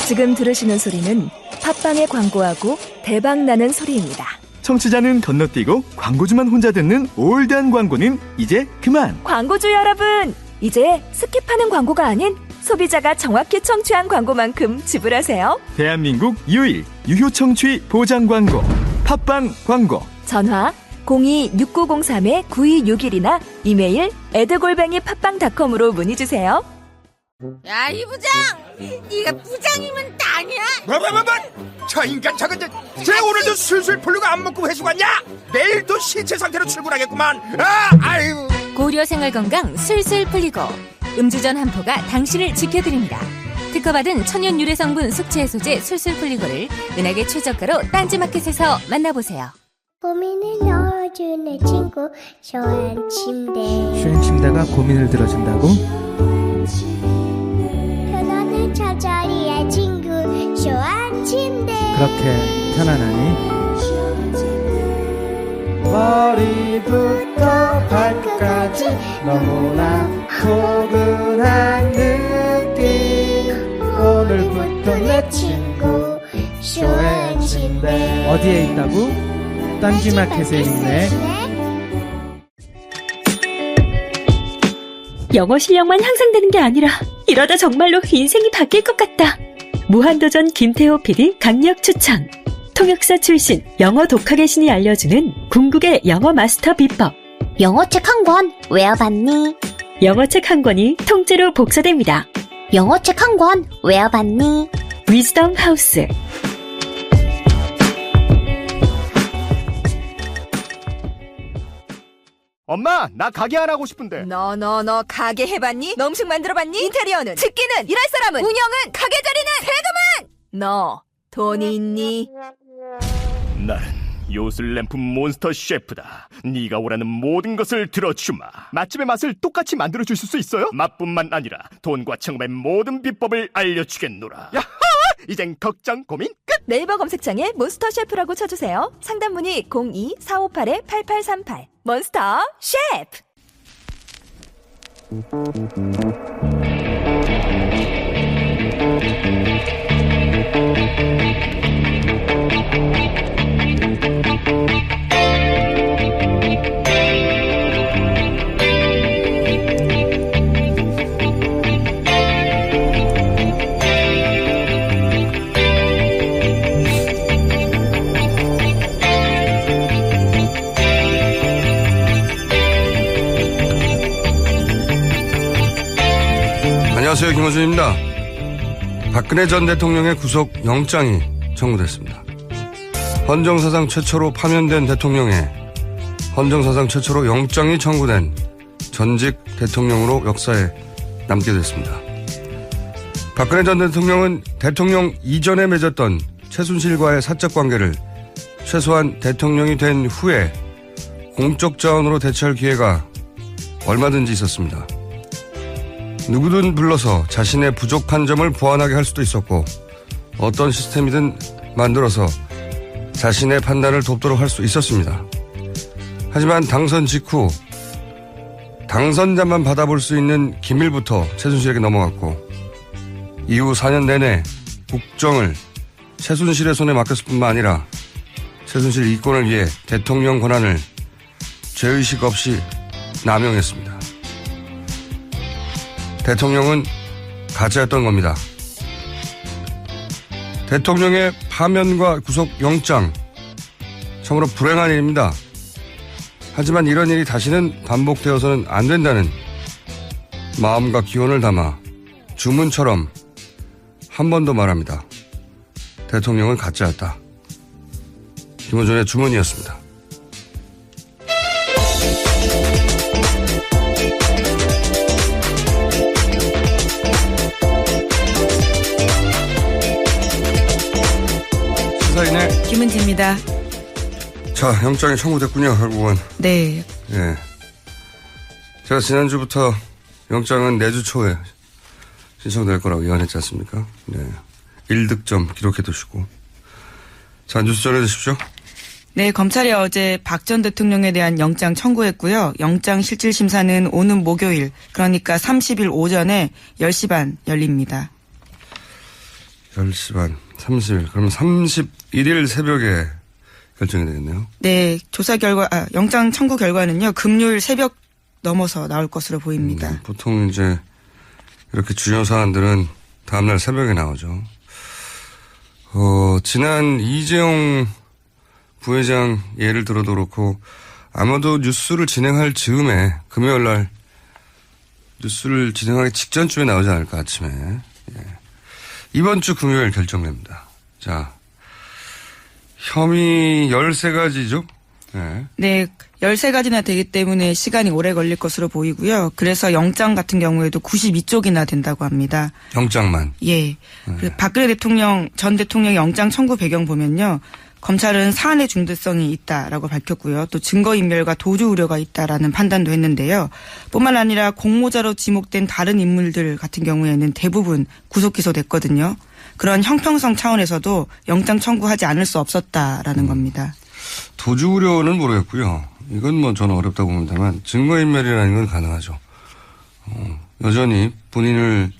지금 들으시는 소리는 팟빵에 광고하고 대박나는 소리입니다. 청취자는 건너뛰고 광고주만 혼자 듣는 올드한 광고는 이제 그만. 광고주 여러분, 이제 스킵하는 광고가 아닌 소비자가 정확히 청취한 광고만큼 지불하세요. 대한민국 유일 유효 청취 보장 광고 팟빵 광고. 전화 02-6903-9261이나 이메일 에드골뱅이팟빵닷컴으로 문의주세요. 야, 이 부장! 네가 부장이면 땅이야? 뭐? 저 인간 저건 쟤 오늘도 술술 풀리고 안 먹고 회수 갔냐? 내일도 신체 상태로 출근하겠구만. 아유. 고려 생활건강 술술 풀리고 음주전 한 포가 당신을 지켜드립니다. 특허받은 천연 유래 성분 숙취 해소제 술술 풀리고를 은하계 최저가로 딴지마켓에서 만나보세요. 고민을 넣어주는 친구 쇼한 침대. 쇼한 침대가 고민을 들어준다고? 편안한 저자리의 친구 쇼한 침대. 그렇게 편안하니? 머리부터 발끝까지 너무나 포근한 느낌. 오늘부터 내 친구 쇼한 침대. 어디에 있다고? 딴지마켓에 있네. 영어 실력만 향상되는 게 아니라 이러다 정말로 인생이 바뀔 것 같다. 무한도전 김태호 PD 강력 추천. 통역사 출신 영어 독학의 신이 알려주는 궁극의 영어 마스터 비법. 영어책 한 권 외워봤니? 영어책 한 권이 통째로 복사됩니다. 영어책 한 권 외워봤니? 위즈덤 하우스. 엄마, 나 가게 안 하고 싶은데. 너 가게 해봤니? 너 음식 만들어봤니? 인테리어는? 집기는? 일할 사람은? 운영은? 가게 자리는? 세금은? 너 돈이 있니? 나는 요술램프 몬스터 셰프다. 네가 원하는 모든 것을 들어주마. 맛집의 맛을 똑같이 만들어줄 수 있어요? 맛뿐만 아니라 돈과 청음의 모든 비법을 알려주겠노라. 야하! 이젠 걱정 고민 끝! 네이버 검색창에 몬스터 셰프라고 쳐주세요. 상담 문의 02-458-8838. 몬스터 셰프. 안녕하세요, 김호준입니다. 박근혜 전 대통령의 구속 영장이 청구됐습니다. 헌정사상 최초로 파면된 대통령에 헌정사상 최초로 영장이 청구된 전직 대통령으로 역사에 남게 됐습니다. 박근혜 전 대통령은 대통령 이전에 맺었던 최순실과의 사적 관계를 최소한 대통령이 된 후에 공적 자원으로 대체할 기회가 얼마든지 있었습니다. 누구든 불러서 자신의 부족한 점을 보완하게 할 수도 있었고 어떤 시스템이든 만들어서 자신의 판단을 돕도록 할 수 있었습니다. 하지만 당선 직후 당선자만 받아볼 수 있는 기밀부터 최순실에게 넘어갔고 이후 4년 내내 국정을 최순실의 손에 맡겼을 뿐만 아니라 최순실 이권을 위해 대통령 권한을 죄의식 없이 남용했습니다. 대통령은 가짜였던 겁니다. 대통령의 파면과 구속 영장, 참으로 불행한 일입니다. 하지만 이런 일이 다시는 반복되어서는 안 된다는 마음과 기원을 담아 주문처럼 한 번 더 말합니다. 대통령은 가짜였다. 김호준의 주문이었습니다. 시사인의 김은지입니다. 자, 영장이 청구됐군요, 결국은. 네. 예. 제가 지난주부터 영장은 내주 초에 신청될 거라고 예언했지 않습니까? 네. 1득점 기록해 두시고. 자, 뉴스 전해 주십시오. 네, 검찰이 어제 박 전 대통령에 대한 영장 청구했고요. 영장 실질 심사는 오는 목요일, 그러니까 30일 오전에 10시 반 열립니다. 10시 반, 30일. 그러면 31일 새벽에 결정이 되겠네요. 네, 조사 결과, 영장 청구 결과는요, 금요일 새벽 넘어서 나올 것으로 보입니다. 보통 이제 이렇게 주요 사안들은 다음날 새벽에 나오죠. 지난 이재용 부회장 예를 들어도 그렇고 아마도 뉴스를 진행할 즈음에 금요일 날 뉴스를 진행하기 직전쯤에 나오지 않을까 아침에. 예. 이번 주 금요일 결정됩니다. 자, 혐의 13가지죠? 네. 네, 13가지나 되기 때문에 시간이 오래 걸릴 것으로 보이고요. 그래서 영장 같은 경우에도 92쪽이나 된다고 합니다. 영장만? 예. 박근혜 전 대통령 영장 청구 배경 보면요. 검찰은 사안의 중대성이 있다라고 밝혔고요. 또 증거인멸과 도주 우려가 있다라는 판단도 했는데요. 뿐만 아니라 공모자로 지목된 다른 인물들 같은 경우에는 대부분 구속 기소됐거든요. 그런 형평성 차원에서도 영장 청구하지 않을 수 없었다라는 겁니다. 도주 우려는 모르겠고요. 이건 뭐 저는 어렵다고 봅니다만 증거인멸이라는 건 가능하죠. 여전히 본인을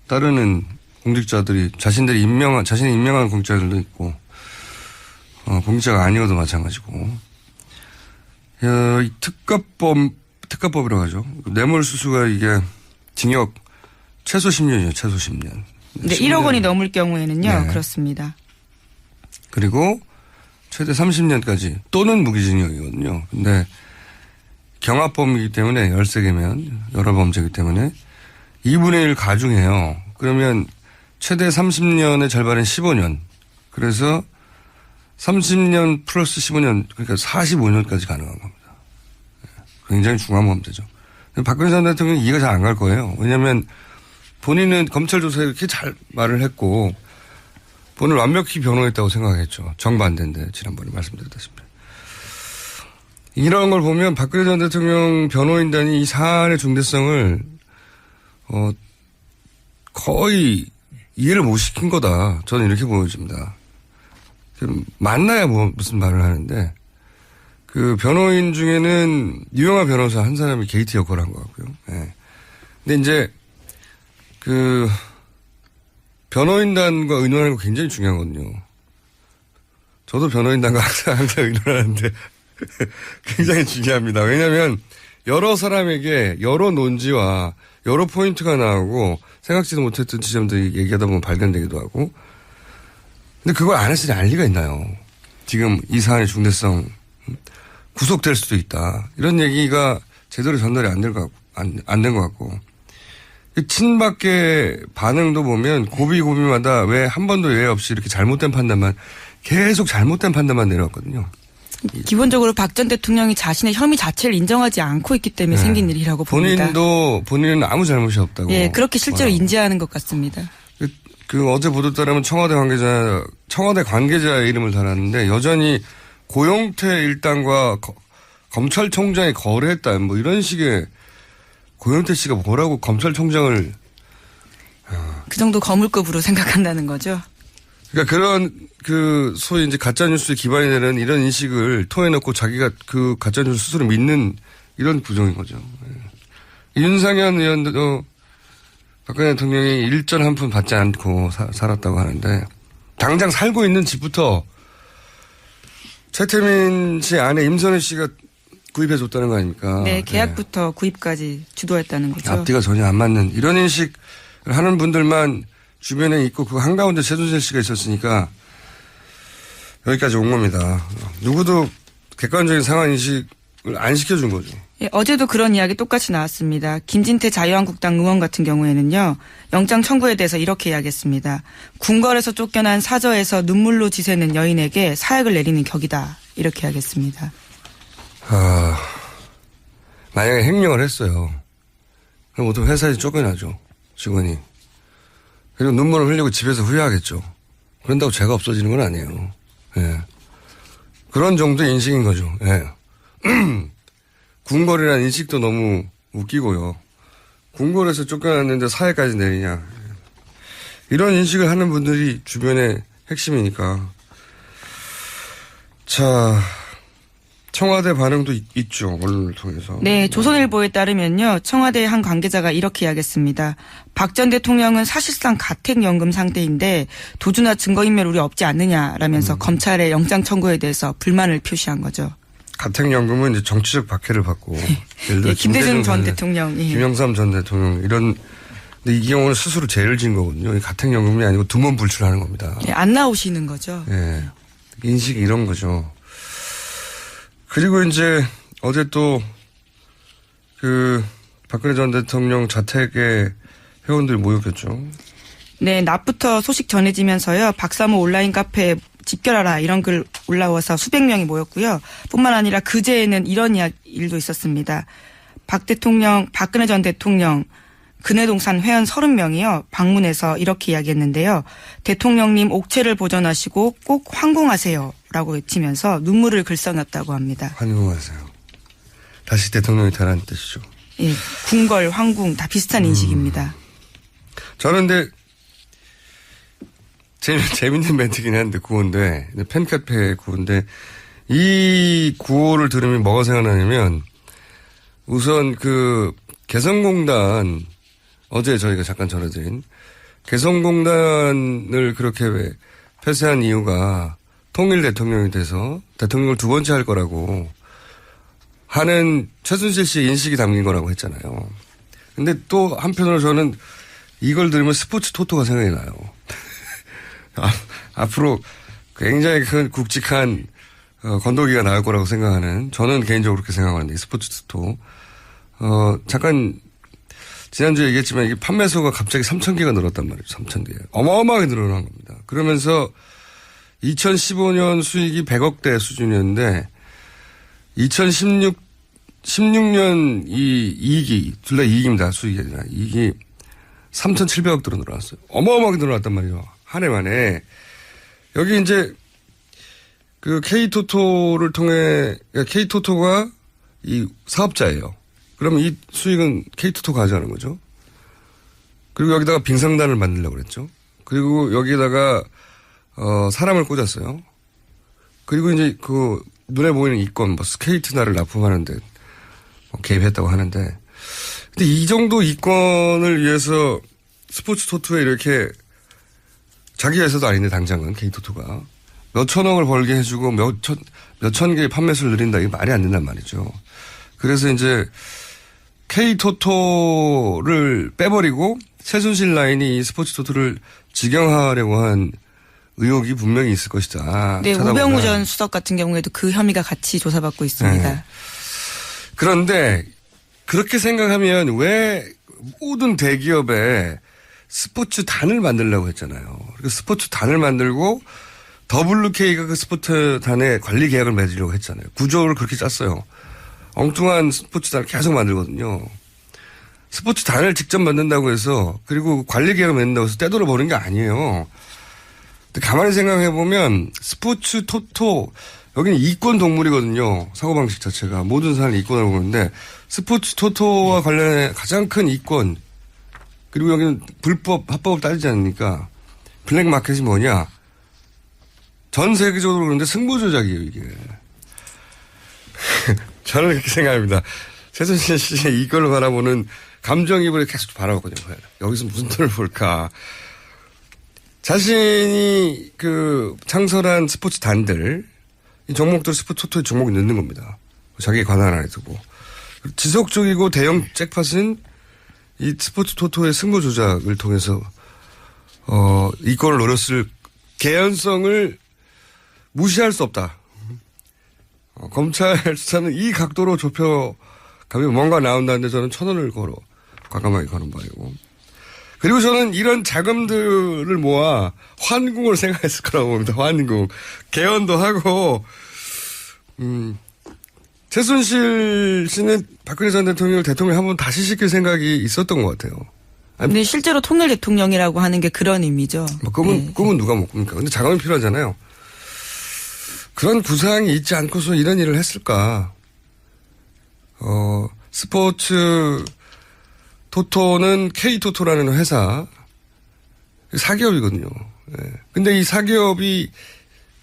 따르는 공직자들이 자신이 임명한 공직자들도 있고 공직자가 아니어도 마찬가지고. 이 특가법이라고 하죠. 뇌물수수가 이게 징역 최소 10년이죠. 최소 10년. 네, 1억 원이 넘을 경우에는요. 네. 그렇습니다. 그리고 최대 30년까지 또는 무기징역이거든요. 근데 경합범이기 때문에 13개면 여러 범죄이기 때문에 2분의 1 가중해요. 그러면 최대 30년의 절반은 15년. 그래서 30년 플러스 15년 그러니까 45년까지 가능한 겁니다. 굉장히 중요한 범죄죠. 박근혜 전 대통령이 이해가 잘 안 갈 거예요. 왜냐하면 본인은 검찰 조사에 이렇게 잘 말을 했고 본인을 완벽히 변호했다고 생각했죠. 정반대인데 지난번에 말씀드렸다시피. 이런 걸 보면 박근혜 전 대통령 변호인단이 이 사안의 중대성을 거의 이해를 못 시킨 거다. 저는 이렇게 보여집니다. 만나야 무슨 말을 하는데 그 변호인 중에는 유영하 변호사 한 사람이 게이트 역할을 한 것 같고요. 네. 근데 이제 그 변호인단과 의논하는 거 굉장히 중요하거든요. 저도 변호인단과 항상 의논하는데 굉장히 중요합니다. 왜냐하면 여러 사람에게 여러 논지와 여러 포인트가 나오고 생각지도 못했던 지점들이 얘기하다 보면 발견되기도 하고. 근데 그걸 안 했으니 알 리가 있나요? 지금 이 사안의 중대성 구속될 수도 있다. 이런 얘기가 제대로 전달이 안 된 것 같고. 친박계 반응도 보면 고비마다 왜 한 번도 예외 없이 이렇게 계속 잘못된 판단만 내려왔거든요. 기본적으로 박 전 대통령이 자신의 혐의 자체를 인정하지 않고 있기 때문에 생긴 일이라고 봅니다. 본인은 아무 잘못이 없다고. 예, 그렇게 실제로 인지하는 것 같습니다. 그 어제 보도 따르면 청와대 관계자의 이름을 달았는데 여전히 고용태 일당과 검찰총장이 거래했다. 뭐 이런 식의 고용태 씨가 뭐라고 검찰총장을 그 정도 거물급으로 생각한다는 거죠. 그러니까 그런 소위 이제 가짜뉴스에 기반이 되는 이런 인식을 토해놓고 자기가 그 가짜뉴스 스스로 믿는 이런 구조인 거죠. 윤상현 의원도 박근혜 대통령이 일전 한 푼 받지 않고 살았다고 하는데 당장 살고 있는 집부터 최태민 씨 아내 임선희 씨가 구입해 줬다는 거 아닙니까? 네, 계약부터 구입까지 주도했다는 거죠. 앞뒤가 전혀 안 맞는 이런 인식을 하는 분들만 주변에 있고 그 한가운데 최순실 씨가 있었으니까 여기까지 온 겁니다. 누구도 객관적인 상황 인식을 안 시켜준 거죠. 예, 어제도 그런 이야기 똑같이 나왔습니다. 김진태 자유한국당 의원 같은 경우에는요. 영장 청구에 대해서 이렇게 이야기했습니다. 궁궐에서 쫓겨난 사저에서 눈물로 지새는 여인에게 사약을 내리는 격이다. 이렇게 이야기했습니다. 만약에 행령을 했어요. 그럼 보통 회사에서 쫓겨나죠. 직원이. 그리고 눈물을 흘리고 집에서 후회하겠죠. 그런다고 죄가 없어지는 건 아니에요. 예. 그런 정도의 인식인 거죠. 예. 궁궐이라는 인식도 너무 웃기고요. 궁궐에서 쫓겨났는데 사회까지 내리냐. 이런 인식을 하는 분들이 주변의 핵심이니까. 자, 청와대 반응도 있죠. 언론을 통해서. 네, 조선일보에 따르면요. 청와대 한 관계자가 이렇게 이야기했습니다. 박 전 대통령은 사실상 가택연금 상태인데 도주나 증거인멸 우려 없지 않느냐라면서 검찰의 영장 청구에 대해서 불만을 표시한 거죠. 가택연금은 이제 정치적 박해를 받고 예를 들어 김대중 전 대통령, 김영삼 전 대통령 이런 근데 이 경우는 스스로 죄를 진 거거든요. 가택연금이 아니고 두문불출하는 겁니다. 안 나오시는 거죠. 예. 인식이 이런 거죠. 그리고 이제 어제 또 박근혜 전 대통령 자택에 회원들이 모였겠죠. 네, 낮부터 소식 전해지면서요. 박사모 온라인 카페에 집결하라 이런 글 올라와서 수백 명이 모였고요. 뿐만 아니라 그제에는 이런 일도 있었습니다. 박근혜 전 대통령 근해동산 회원 30명이요. 방문해서 이렇게 이야기했는데요. 대통령님 옥체를 보존하시고 꼭 황궁하세요. 라고 외치면서 눈물을 글썽였다고 합니다. 황궁하세요. 다시 대통령이 되라는 뜻이죠. 예, 궁궐, 황궁 다 비슷한 인식입니다. 저는 근데 재밌는 멘트긴 한데 구호인데 팬카페 구호인데 이 구호를 들으면 뭐가 생각나냐면 우선 개성공단 어제 저희가 잠깐 전해드린 개성공단을 그렇게 폐쇄한 이유가 통일 대통령이 돼서 대통령을 두 번째 할 거라고 하는 최순실 씨의 인식이 담긴 거라고 했잖아요. 근데 또 한편으로 저는 이걸 들으면 스포츠 토토가 생각이 나요. 앞으로 굉장히 큰 굵직한 건더기가 나올 거라고 생각하는 저는 개인적으로 그렇게 생각하는데 스포츠 토토. 잠깐 지난주에 얘기했지만 이게 판매수가 갑자기 3,000개가 늘었단 말이죠. 3,000개. 어마어마하게 늘어난 겁니다. 그러면서 2015년 수익이 100억대 수준이었는데 2016년 이 이익이 둘 다 이익입니다. 수익이 아니라 이익이 3,700억대로 늘어났어요. 어마어마하게 늘어났단 말이에요. 한 해 만에. 여기 이제 K토토를 통해 K토토가 이 사업자예요. 그러면 이 수익은 K토토가 가져가는 거죠. 그리고 여기다가 빙상단을 만들려고 그랬죠. 그리고 여기에다가 사람을 꽂았어요. 그리고 이제 눈에 보이는 이권, 스케이트날을 납품하는데 개입했다고 하는데, 근데 이 정도 이권을 위해서 스포츠 토토에 이렇게 자기 회사도 아닌데 당장은 K토토가 몇천억을 벌게 해주고 몇천 개의 판매수를 늘린다. 이게 말이 안 된단 말이죠. 그래서 이제 K토토를 빼버리고 최순실 라인이 이 스포츠 토토를 직영하려고 한 의혹이 분명히 있을 것이다. 네, 우병우 전 수석 같은 경우에도 그 혐의가 같이 조사받고 있습니다. 네. 그런데 그렇게 생각하면 왜 모든 대기업에 스포츠단을 만들려고 했잖아요. 그리고 스포츠단을 만들고 WK가 그 스포츠단의 관리 계약을 맺으려고 했잖아요. 구조를 그렇게 짰어요. 엉뚱한 스포츠단을 계속 만들거든요. 스포츠단을 직접 만든다고 해서 그리고 관리 계약을 맺는다고 해서 떼돌아 버는 게 아니에요. 근데 가만히 생각해보면 스포츠 토토 여기는 이권 동물이거든요. 사고방식 자체가. 모든 사람이 이권을 보는데 스포츠 토토와 관련해 가장 큰 이권 그리고 여기는 불법, 합법을 따지지 않으니까 블랙마켓이 뭐냐. 전 세계적으로 그런데 승부조작이에요, 이게. 저는 그렇게 생각합니다. 최순실 씨의 이권을 바라보는 감정이입을 계속 바라보거든요. 여기서 무슨 돈을 볼까. 자신이 창설한 스포츠 단들, 이 종목들 스포츠 토토에 종목이 넣는 겁니다. 자기의 관할 안에 두고. 지속적이고 대형 잭팟은 이 스포츠 토토의 승부 조작을 통해서 이권을 노렸을 개연성을 무시할 수 없다. 검찰 수사는 이 각도로 좁혀가면 뭔가 나온다는데 저는 1,000원을 과감하게 거는 바이고. 그리고 저는 이런 자금들을 모아 환궁을 생각했을 거라고 봅니다. 환궁. 개헌도 하고 최순실 씨는 박근혜 전 대통령을 대통령 한번 다시 시킬 생각이 있었던 것 같아요. 근데 실제로 통일 대통령이라고 하는 게 그런 의미죠. 꿈은 누가 못 꿉니까? 근데 자금이 필요하잖아요. 그런 구상이 있지 않고서 이런 일을 했을까? 스포츠 토토는 K토토라는 회사 사기업이거든요. 예. 근데 이 사기업이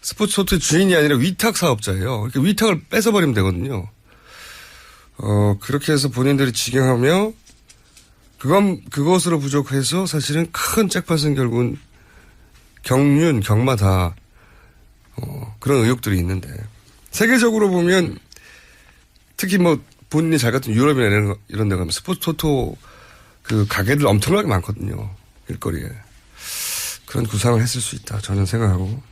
스포츠 토토의 주인이 아니라 위탁 사업자예요. 이렇게 위탁을 뺏어버리면 되거든요. 그렇게 해서 본인들이 직영하며 그것으로 부족해서 사실은 큰 잭팟은 결국은 경륜, 경마 다 그런 의혹들이 있는데 세계적으로 보면 특히 뭐 본인이 잘 갔던 유럽이나 이런 데 가면 스포츠 토토 그 가게들 엄청나게 많거든요. 일거리에. 그런 구상을 했을 수 있다. 저는 생각하고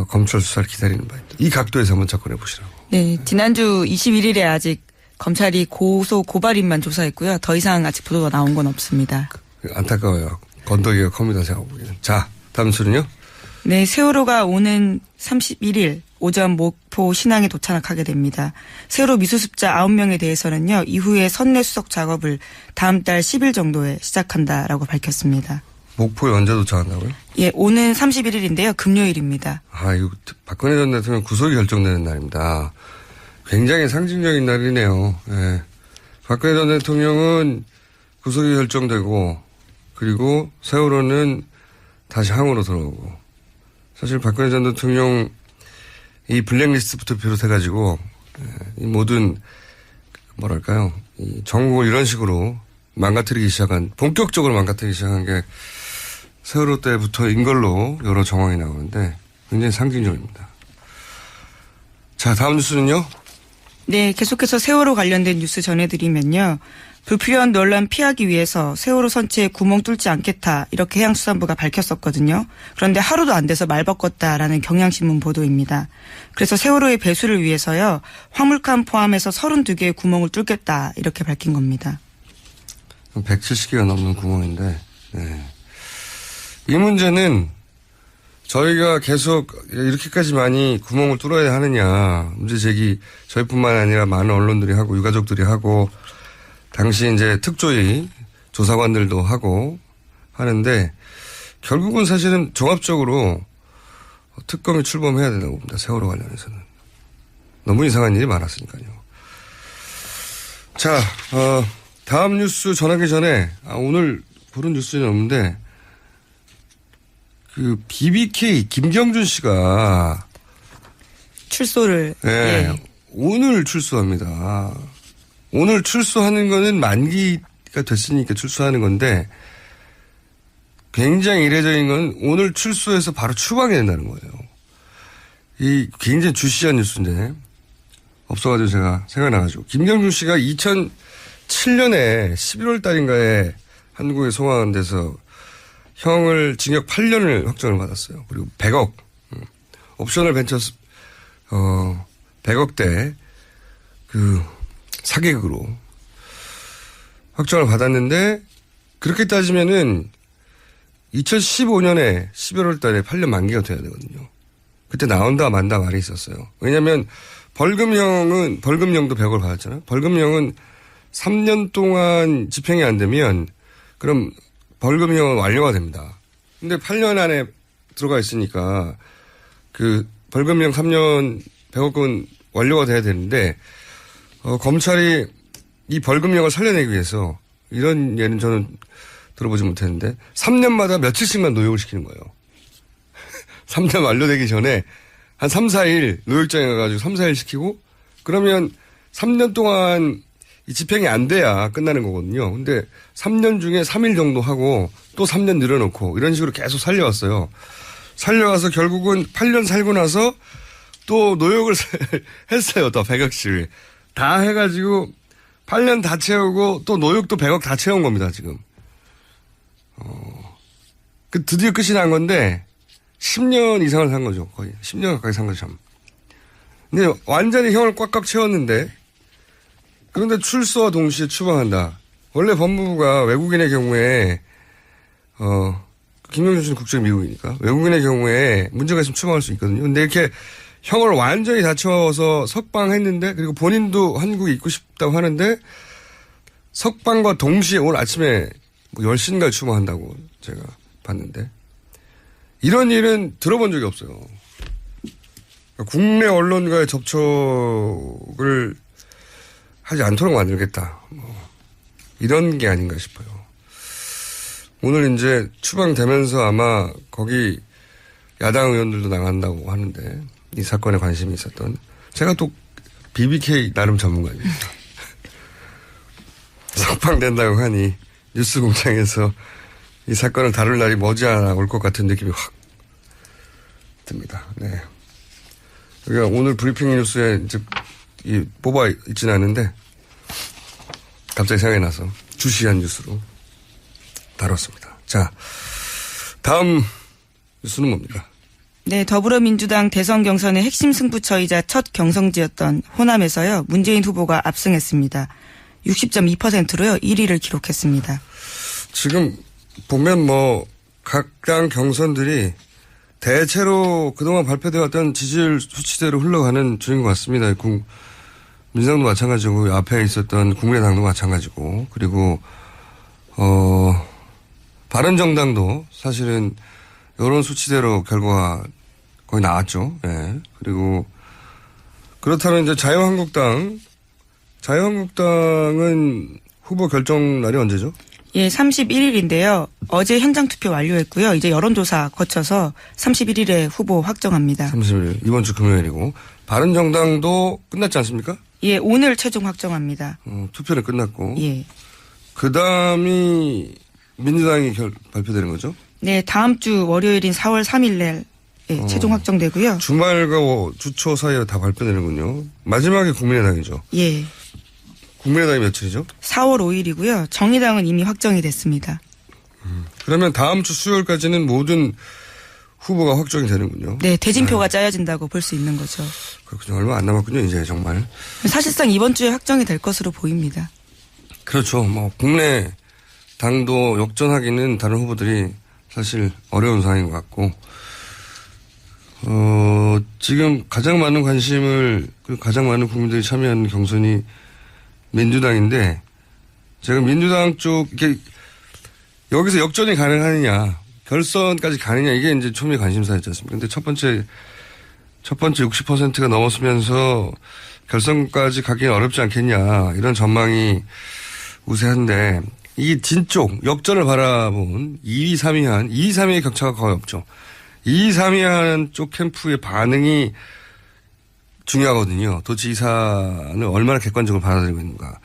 검찰 수사를 기다리는 바입니다. 이 각도에서 한번 접근해 보시라고. 네, 지난주 21일에 아직 검찰이 고발인만 조사했고요. 더 이상 아직 보도가 나온 건 없습니다. 안타까워요. 건더기가 큽니다. 제가 보기에는. 자, 다음 수는요? 네, 세월호가 오는 31일 오전 목포 신항에 도착하게 됩니다. 세월호 미수습자 9명에 대해서는요. 이후에 선내 수석 작업을 다음 달 10일 정도에 시작한다라고 밝혔습니다. 목포에 언제 도착한다고요? 예, 오는 31일인데요. 금요일입니다. 이거 박근혜 전 대통령 구속이 결정되는 날입니다. 굉장히 상징적인 날이네요. 예. 박근혜 전 대통령은 구속이 결정되고 그리고 세월호는 다시 항으로 들어오고 사실 박근혜 전 대통령 이 블랙리스트부터 비롯해가지고 이 모든 뭐랄까요 이 전국을 이런 식으로 망가뜨리기 시작한 본격적으로 망가뜨리기 시작한 게 세월호 때부터인 걸로 여러 정황이 나오는데 굉장히 상징적입니다. 자, 다음 뉴스는요? 네, 계속해서 세월호 관련된 뉴스 전해드리면요. 불필요한 논란 피하기 위해서 세월호 선체에 구멍 뚫지 않겠다 이렇게 해양수산부가 밝혔었거든요. 그런데 하루도 안 돼서 말 바꿨다라는 경향신문 보도입니다. 그래서 세월호의 배수를 위해서요. 화물칸 포함해서 32개의 구멍을 뚫겠다 이렇게 밝힌 겁니다. 170개가 넘는 구멍인데 네. 이 문제는 저희가 계속 이렇게까지 많이 구멍을 뚫어야 하느냐 문제 제기 저희뿐만 아니라 많은 언론들이 하고 유가족들이 하고 당시 이제 특조위 조사관들도 하고 하는데 결국은 사실은 종합적으로 특검이 출범해야 된다고 봅니다. 세월호 관련해서는. 너무 이상한 일이 많았으니까요. 자, 다음 뉴스 전하기 전에 오늘 보는 뉴스는 없는데 그 BBK 김경준 씨가 출소를 네, 오늘 출소합니다. 오늘 출소하는 거는 만기가 됐으니까 출소하는 건데 굉장히 이례적인 건 오늘 출소해서 바로 추방이 된다는 거예요. 이 굉장히 주시한 뉴스인데 없어가지고 제가 생각나가지고 김경준 씨가 2007년에 11월 달인가에 한국에 송환돼서 형을 징역 8년을 확정을 받았어요. 그리고 100억 옵셔널 벤처스 100억대 그 사기극으로 확정을 받았는데 그렇게 따지면은 2015년에 11월 달에 8년 만기가 돼야 되거든요. 그때 나온다 만다 말이 있었어요. 왜냐하면 벌금형도 100억을 받았잖아요. 벌금형은 3년 동안 집행이 안 되면 그럼 벌금형은 완료가 됩니다. 근데 8년 안에 들어가 있으니까 그 벌금형 3년 100억은 완료가 돼야 되는데 검찰이 이 벌금형을 살려내기 위해서 이런 예는 저는 들어보지 못했는데 3년마다 며칠씩만 노역을 시키는 거예요. 3년 완료되기 전에 한 3, 4일 노역장에 가가지고 3, 4일 시키고 그러면 3년 동안 이 집행이 안 돼야 끝나는 거거든요. 근데 3년 중에 3일 정도 하고 또 3년 늘어놓고 이런 식으로 계속 살려왔어요. 살려와서 결국은 8년 살고 나서 또 노역을 했어요. 또 100억씩. 다 해가지고 8년 다 채우고 또 노역도 100억 다 채운 겁니다. 지금. 그 드디어 끝이 난 건데 10년 이상을 산 거죠. 거의 10년 가까이 산 거죠. 참. 근데 완전히 형을 꽉꽉 채웠는데 그런데 출소와 동시에 추방한다. 원래 법무부가 외국인의 경우에 김경준 씨는 국적이 미국이니까 외국인의 경우에 문제가 있으면 추방할 수 있거든요. 근데 이렇게 형을 완전히 다 채워서 석방했는데 그리고 본인도 한국에 있고 싶다고 하는데 석방과 동시에 오늘 아침에 뭐 10시인가 추방한다고 제가 봤는데 이런 일은 들어본 적이 없어요. 국내 언론과의 접촉을 하지 않도록 만들겠다. 이런 게 아닌가 싶어요. 오늘 이제 추방되면서 아마 거기 야당 의원들도 나간다고 하는데 이 사건에 관심이 있었던 제가 또 BBK 나름 전문가입니다. 석방된다고 하니 뉴스공장에서 이 사건을 다룰 날이 머지않아 올 것 같은 느낌이 확 듭니다. 네. 우리가 오늘 브리핑 뉴스에 이제 뽑아 있지는 않은데 갑자기 생각이 나서 주시한 뉴스로 다뤘습니다. 자, 다음 뉴스는 뭡니까? 네, 더불어민주당 대선 경선의 핵심 승부처이자 첫 경선지였던 호남에서요. 문재인 후보가 압승했습니다. 60.2%로요. 1위를 기록했습니다. 지금 보면 각 당 경선들이 대체로 그동안 발표되었던 지지율 수치대로 흘러가는 중인 것 같습니다. 민주당도 마찬가지고 앞에 있었던 국민의당도 마찬가지고 그리고 바른정당도 사실은 이런 수치대로 결과가 거의 나왔죠. 예. 그리고 그렇다면 이제 자유한국당은 후보 결정 날이 언제죠? 예, 31일인데요. 어제 현장 투표 완료했고요. 이제 여론조사 거쳐서 31일에 후보 확정합니다. 31일 이번 주 금요일이고 바른정당도 끝났지 않습니까? 예, 오늘 최종 확정합니다. 투표는 끝났고. 예. 그 다음이 민주당이 발표되는 거죠? 네, 다음 주 월요일인 4월 3일 날 최종 확정되고요. 주말과 주초 사이에 다 발표되는군요. 마지막에 국민의당이죠? 예. 국민의당이 며칠이죠? 4월 5일이고요. 정의당은 이미 확정이 됐습니다. 그러면 다음 주 수요일까지는 모든 후보가 확정이 되는군요. 네, 대진표가 짜여진다고 볼 수 있는 거죠. 그렇군요. 얼마 안 남았군요, 이제 정말. 사실상 이번 주에 확정이 될 것으로 보입니다. 그렇죠. 국내 당도 역전하기는 다른 후보들이 사실 어려운 상황인 것 같고, 지금 가장 많은 관심을, 가장 많은 국민들이 참여하는 경선이 민주당인데, 제가 민주당 쪽, 여기서 역전이 가능하느냐, 결선까지 가느냐, 이게 이제 초미의 관심사였지 않습니까? 근데 첫 번째 60%가 넘었으면서 결선까지 가기는 어렵지 않겠냐, 이런 전망이 우세한데, 이 진쪽, 역전을 바라본 2위, 3위의 격차가 거의 없죠. 2위, 3위한 쪽 캠프의 반응이 중요하거든요. 도대체 이 사안을 얼마나 객관적으로 받아들이고 있는가.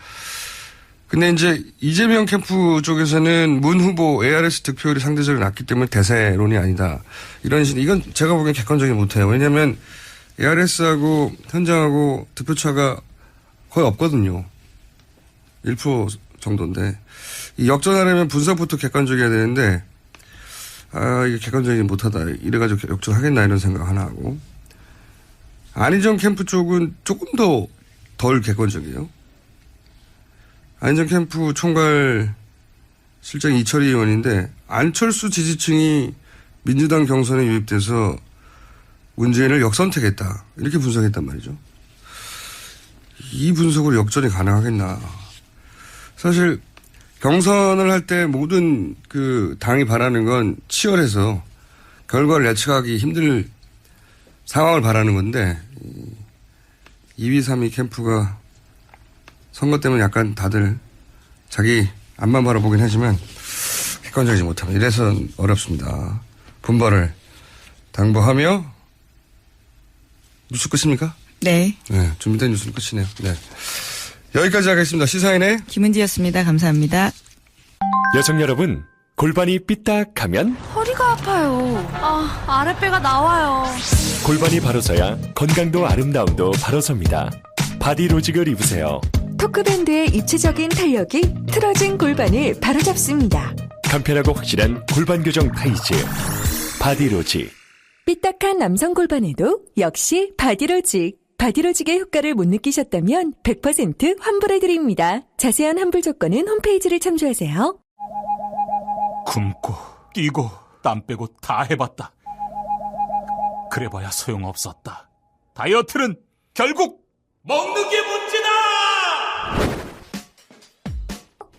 근데 이제 이재명 캠프 쪽에서는 문 후보 ARS 득표율이 상대적으로 낮기 때문에 대세론이 아니다. 이런 식으로, 이건 제가 보기엔 객관적이지 못해요. 왜냐하면 ARS하고 현장하고 득표차가 거의 없거든요. 1% 정도인데. 이 역전하려면 분석부터 객관적이어야 되는데, 이게 객관적이지 못하다. 이래가지고 역전하겠나 이런 생각 하나 하고. 안희정 캠프 쪽은 조금 더 덜 객관적이에요. 안희정 캠프 총괄 실장 이철희 의원인데 안철수 지지층이 민주당 경선에 유입돼서 문재인을 역선택했다. 이렇게 분석했단 말이죠. 이 분석으로 역전이 가능하겠나. 사실 경선을 할 때 모든 당이 바라는 건 치열해서 결과를 예측하기 힘들 상황을 바라는 건데 2위, 3위 캠프가 선거 때문에 약간 다들 자기 앞만 바라보긴 하지만 객관적이지 못합니다. 이래서 어렵습니다. 분발을 당부하며 뉴스 끝입니까? 네. 네, 준비된 뉴스는 끝이네요. 네. 여기까지 하겠습니다. 시사인의 김은지였습니다. 감사합니다. 여성 여러분, 골반이 삐딱하면 허리가 아파요. 아랫배가 나와요. 골반이 바로 서야 건강도 아름다움도 바로 섭니다. 바디로직을 입으세요. 토크밴드의 입체적인 탄력이 틀어진 골반을 바로잡습니다. 간편하고 확실한 골반 교정 타이즈 바디로직. 삐딱한 남성 골반에도 역시 바디로직. 바디로직의 효과를 못 느끼셨다면 100% 환불해드립니다. 자세한 환불 조건은 홈페이지를 참조하세요. 굶고 뛰고 땀 빼고 다 해봤다. 그래봐야 소용없었다. 다이어트는 결국 먹는 게 문제다.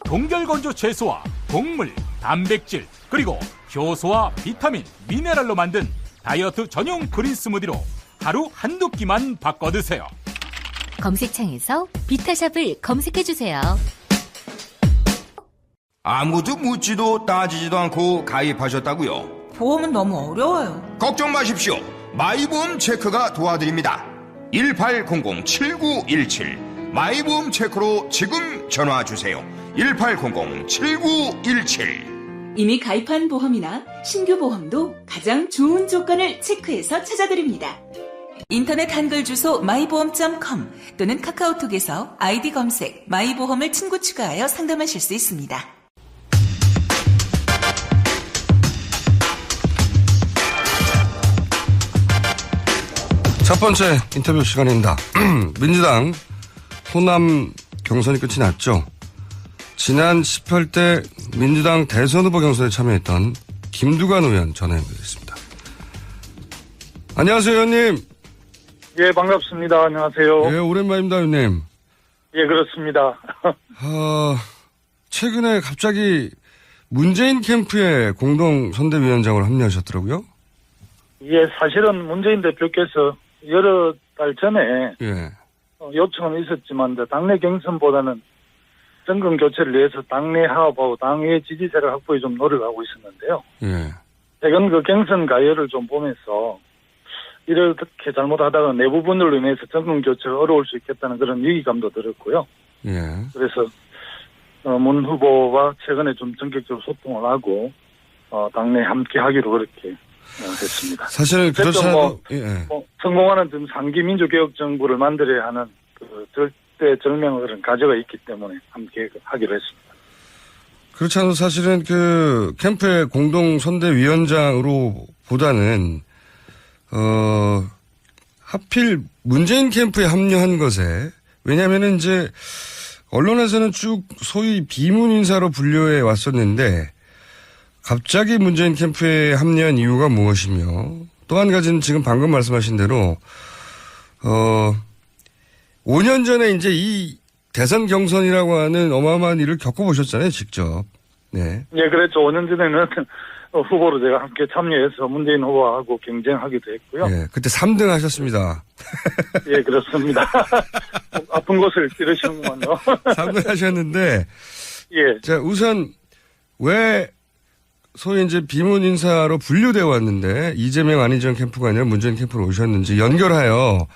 동결건조 채소와 곡물, 단백질 그리고 효소와 비타민, 미네랄로 만든 다이어트 전용 그린 스무디로 하루 한두 끼만 바꿔 드세요. 검색창에서 비타샵을 검색해주세요. 아무도 묻지도 따지지도 않고 가입하셨다고요? 보험은 너무 어려워요. 걱정 마십시오. 마이보험 체크가 도와드립니다. 1800-7917 마이보험 체크로 지금 전화주세요. 1800-7917 이미 가입한 보험이나 신규 보험도 가장 좋은 조건을 체크해서 찾아드립니다. 인터넷 한글 주소 마이보험.com 또는 카카오톡에서 아이디 검색 마이보험을 친구 추가하여 상담하실 수 있습니다. 첫 번째 인터뷰 시간입니다. 민주당 호남 경선이 끝이 났죠. 지난 18대 민주당 대선 후보 경선에 참여했던 김두관 의원 전화 연결했습니다. 안녕하세요, 의원님. 예, 반갑습니다. 안녕하세요. 예, 오랜만입니다, 의원님. 예, 그렇습니다. 최근에 갑자기 문재인 캠프에 공동 선대위원장으로 합류하셨더라고요. 예, 사실은 문재인 대표께서 여러 달 전에 예. 요청은 있었지만 당내 경선보다는 정권 교체를 위해서 당내 화합하고 당의 지지세를 확보에 좀 노력하고 있었는데요. 예. 최근 그 경선 가열을 좀 보면서 이렇게 잘못하다가 내부 분열로 인해서 정권 교체가 어려울 수 있겠다는 그런 위기감도 들었고요. 예. 그래서 문 후보와 최근에 좀 전격적으로 소통을 하고 당내 함께 하기로 그렇게 했습니다. 사실은 그렇잖아도 성공하는 좀 상기 민주개혁 정부를 만들어야 하는 그 절대절명의 그런 과제가 있기 때문에 함께 하기로 했습니다. 그렇지 않아도 사실은 그 캠프의 공동 선대위원장으로 보다는 하필 문재인 캠프에 합류한 것에 왜냐하면은 이제 언론에서는 쭉 소위 비문 인사로 분류해 왔었는데 갑자기 문재인 캠프에 합류한 이유가 무엇이며 또 한 가지는 지금 방금 말씀하신 대로 5년 전에 이제 이 대선 경선이라고 하는 어마어마한 일을 겪어보셨잖아요, 직접. 네. 예, 그랬죠. 5년 전에는 후보로 제가 함께 참여해서 문재인 후보하고 경쟁하기도 했고요. 예, 그때 3등 하셨습니다. 예, 그렇습니다. 아픈 곳을 찌르시는군요. 3등 하셨는데. 예. 자, 우선 왜 소위 이제 비문 인사로 분류되어 왔는데 이재명 안희정 캠프가 아니라 문재인 캠프로 오셨는지 연결하여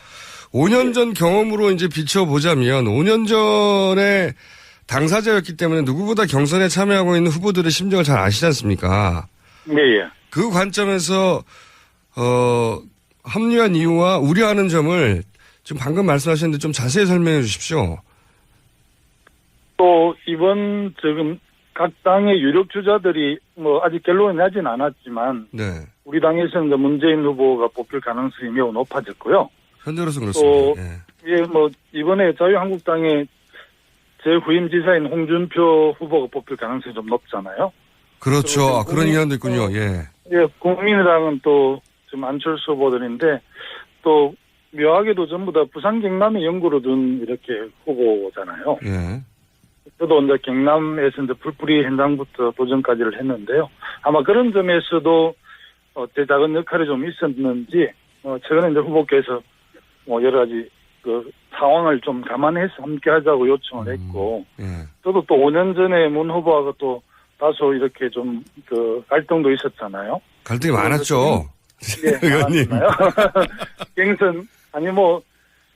5년 전 경험으로 이제 비춰보자면 5년 전에 당사자였기 때문에 누구보다 경선에 참여하고 있는 후보들의 심정을 잘 아시지 않습니까? 네, 예. 그 관점에서 합류한 이유와 우려하는 점을 지금 방금 말씀하셨는데 좀 자세히 설명해 주십시오. 또 이번 지금 각 당의 유력 주자들이 아직 결론이 나진 않았지만 네. 우리 당에서는 문재인 후보가 뽑힐 가능성이 매우 높아졌고요. 현재로서 그렇습니다. 또 이번에 자유한국당의 재후임 지사인 홍준표 후보가 뽑힐 가능성이 좀 높잖아요. 그렇죠. 그런 의견도 있군요. 예. 예, 국민의당은 또 지금 안철수 후보들인데 또 묘하게도 전부 다 부산 경남의 연구로 둔 이렇게 후보잖아요. 예. 저도 이제 경남에서 이제 불뿌리 현장부터 도전까지를 했는데요. 아마 그런 점에서도 제 작은 역할이 좀 있었는지 최근에 이제 후보께서 여러 가지 그 상황을 좀 감안해서 함께 하자고 요청을 했고 저도 또 5년 전에 문 후보하고 또 다소 이렇게 좀 그 갈등도 있었잖아요. 갈등이 많았죠. 네, 많았나요? 경선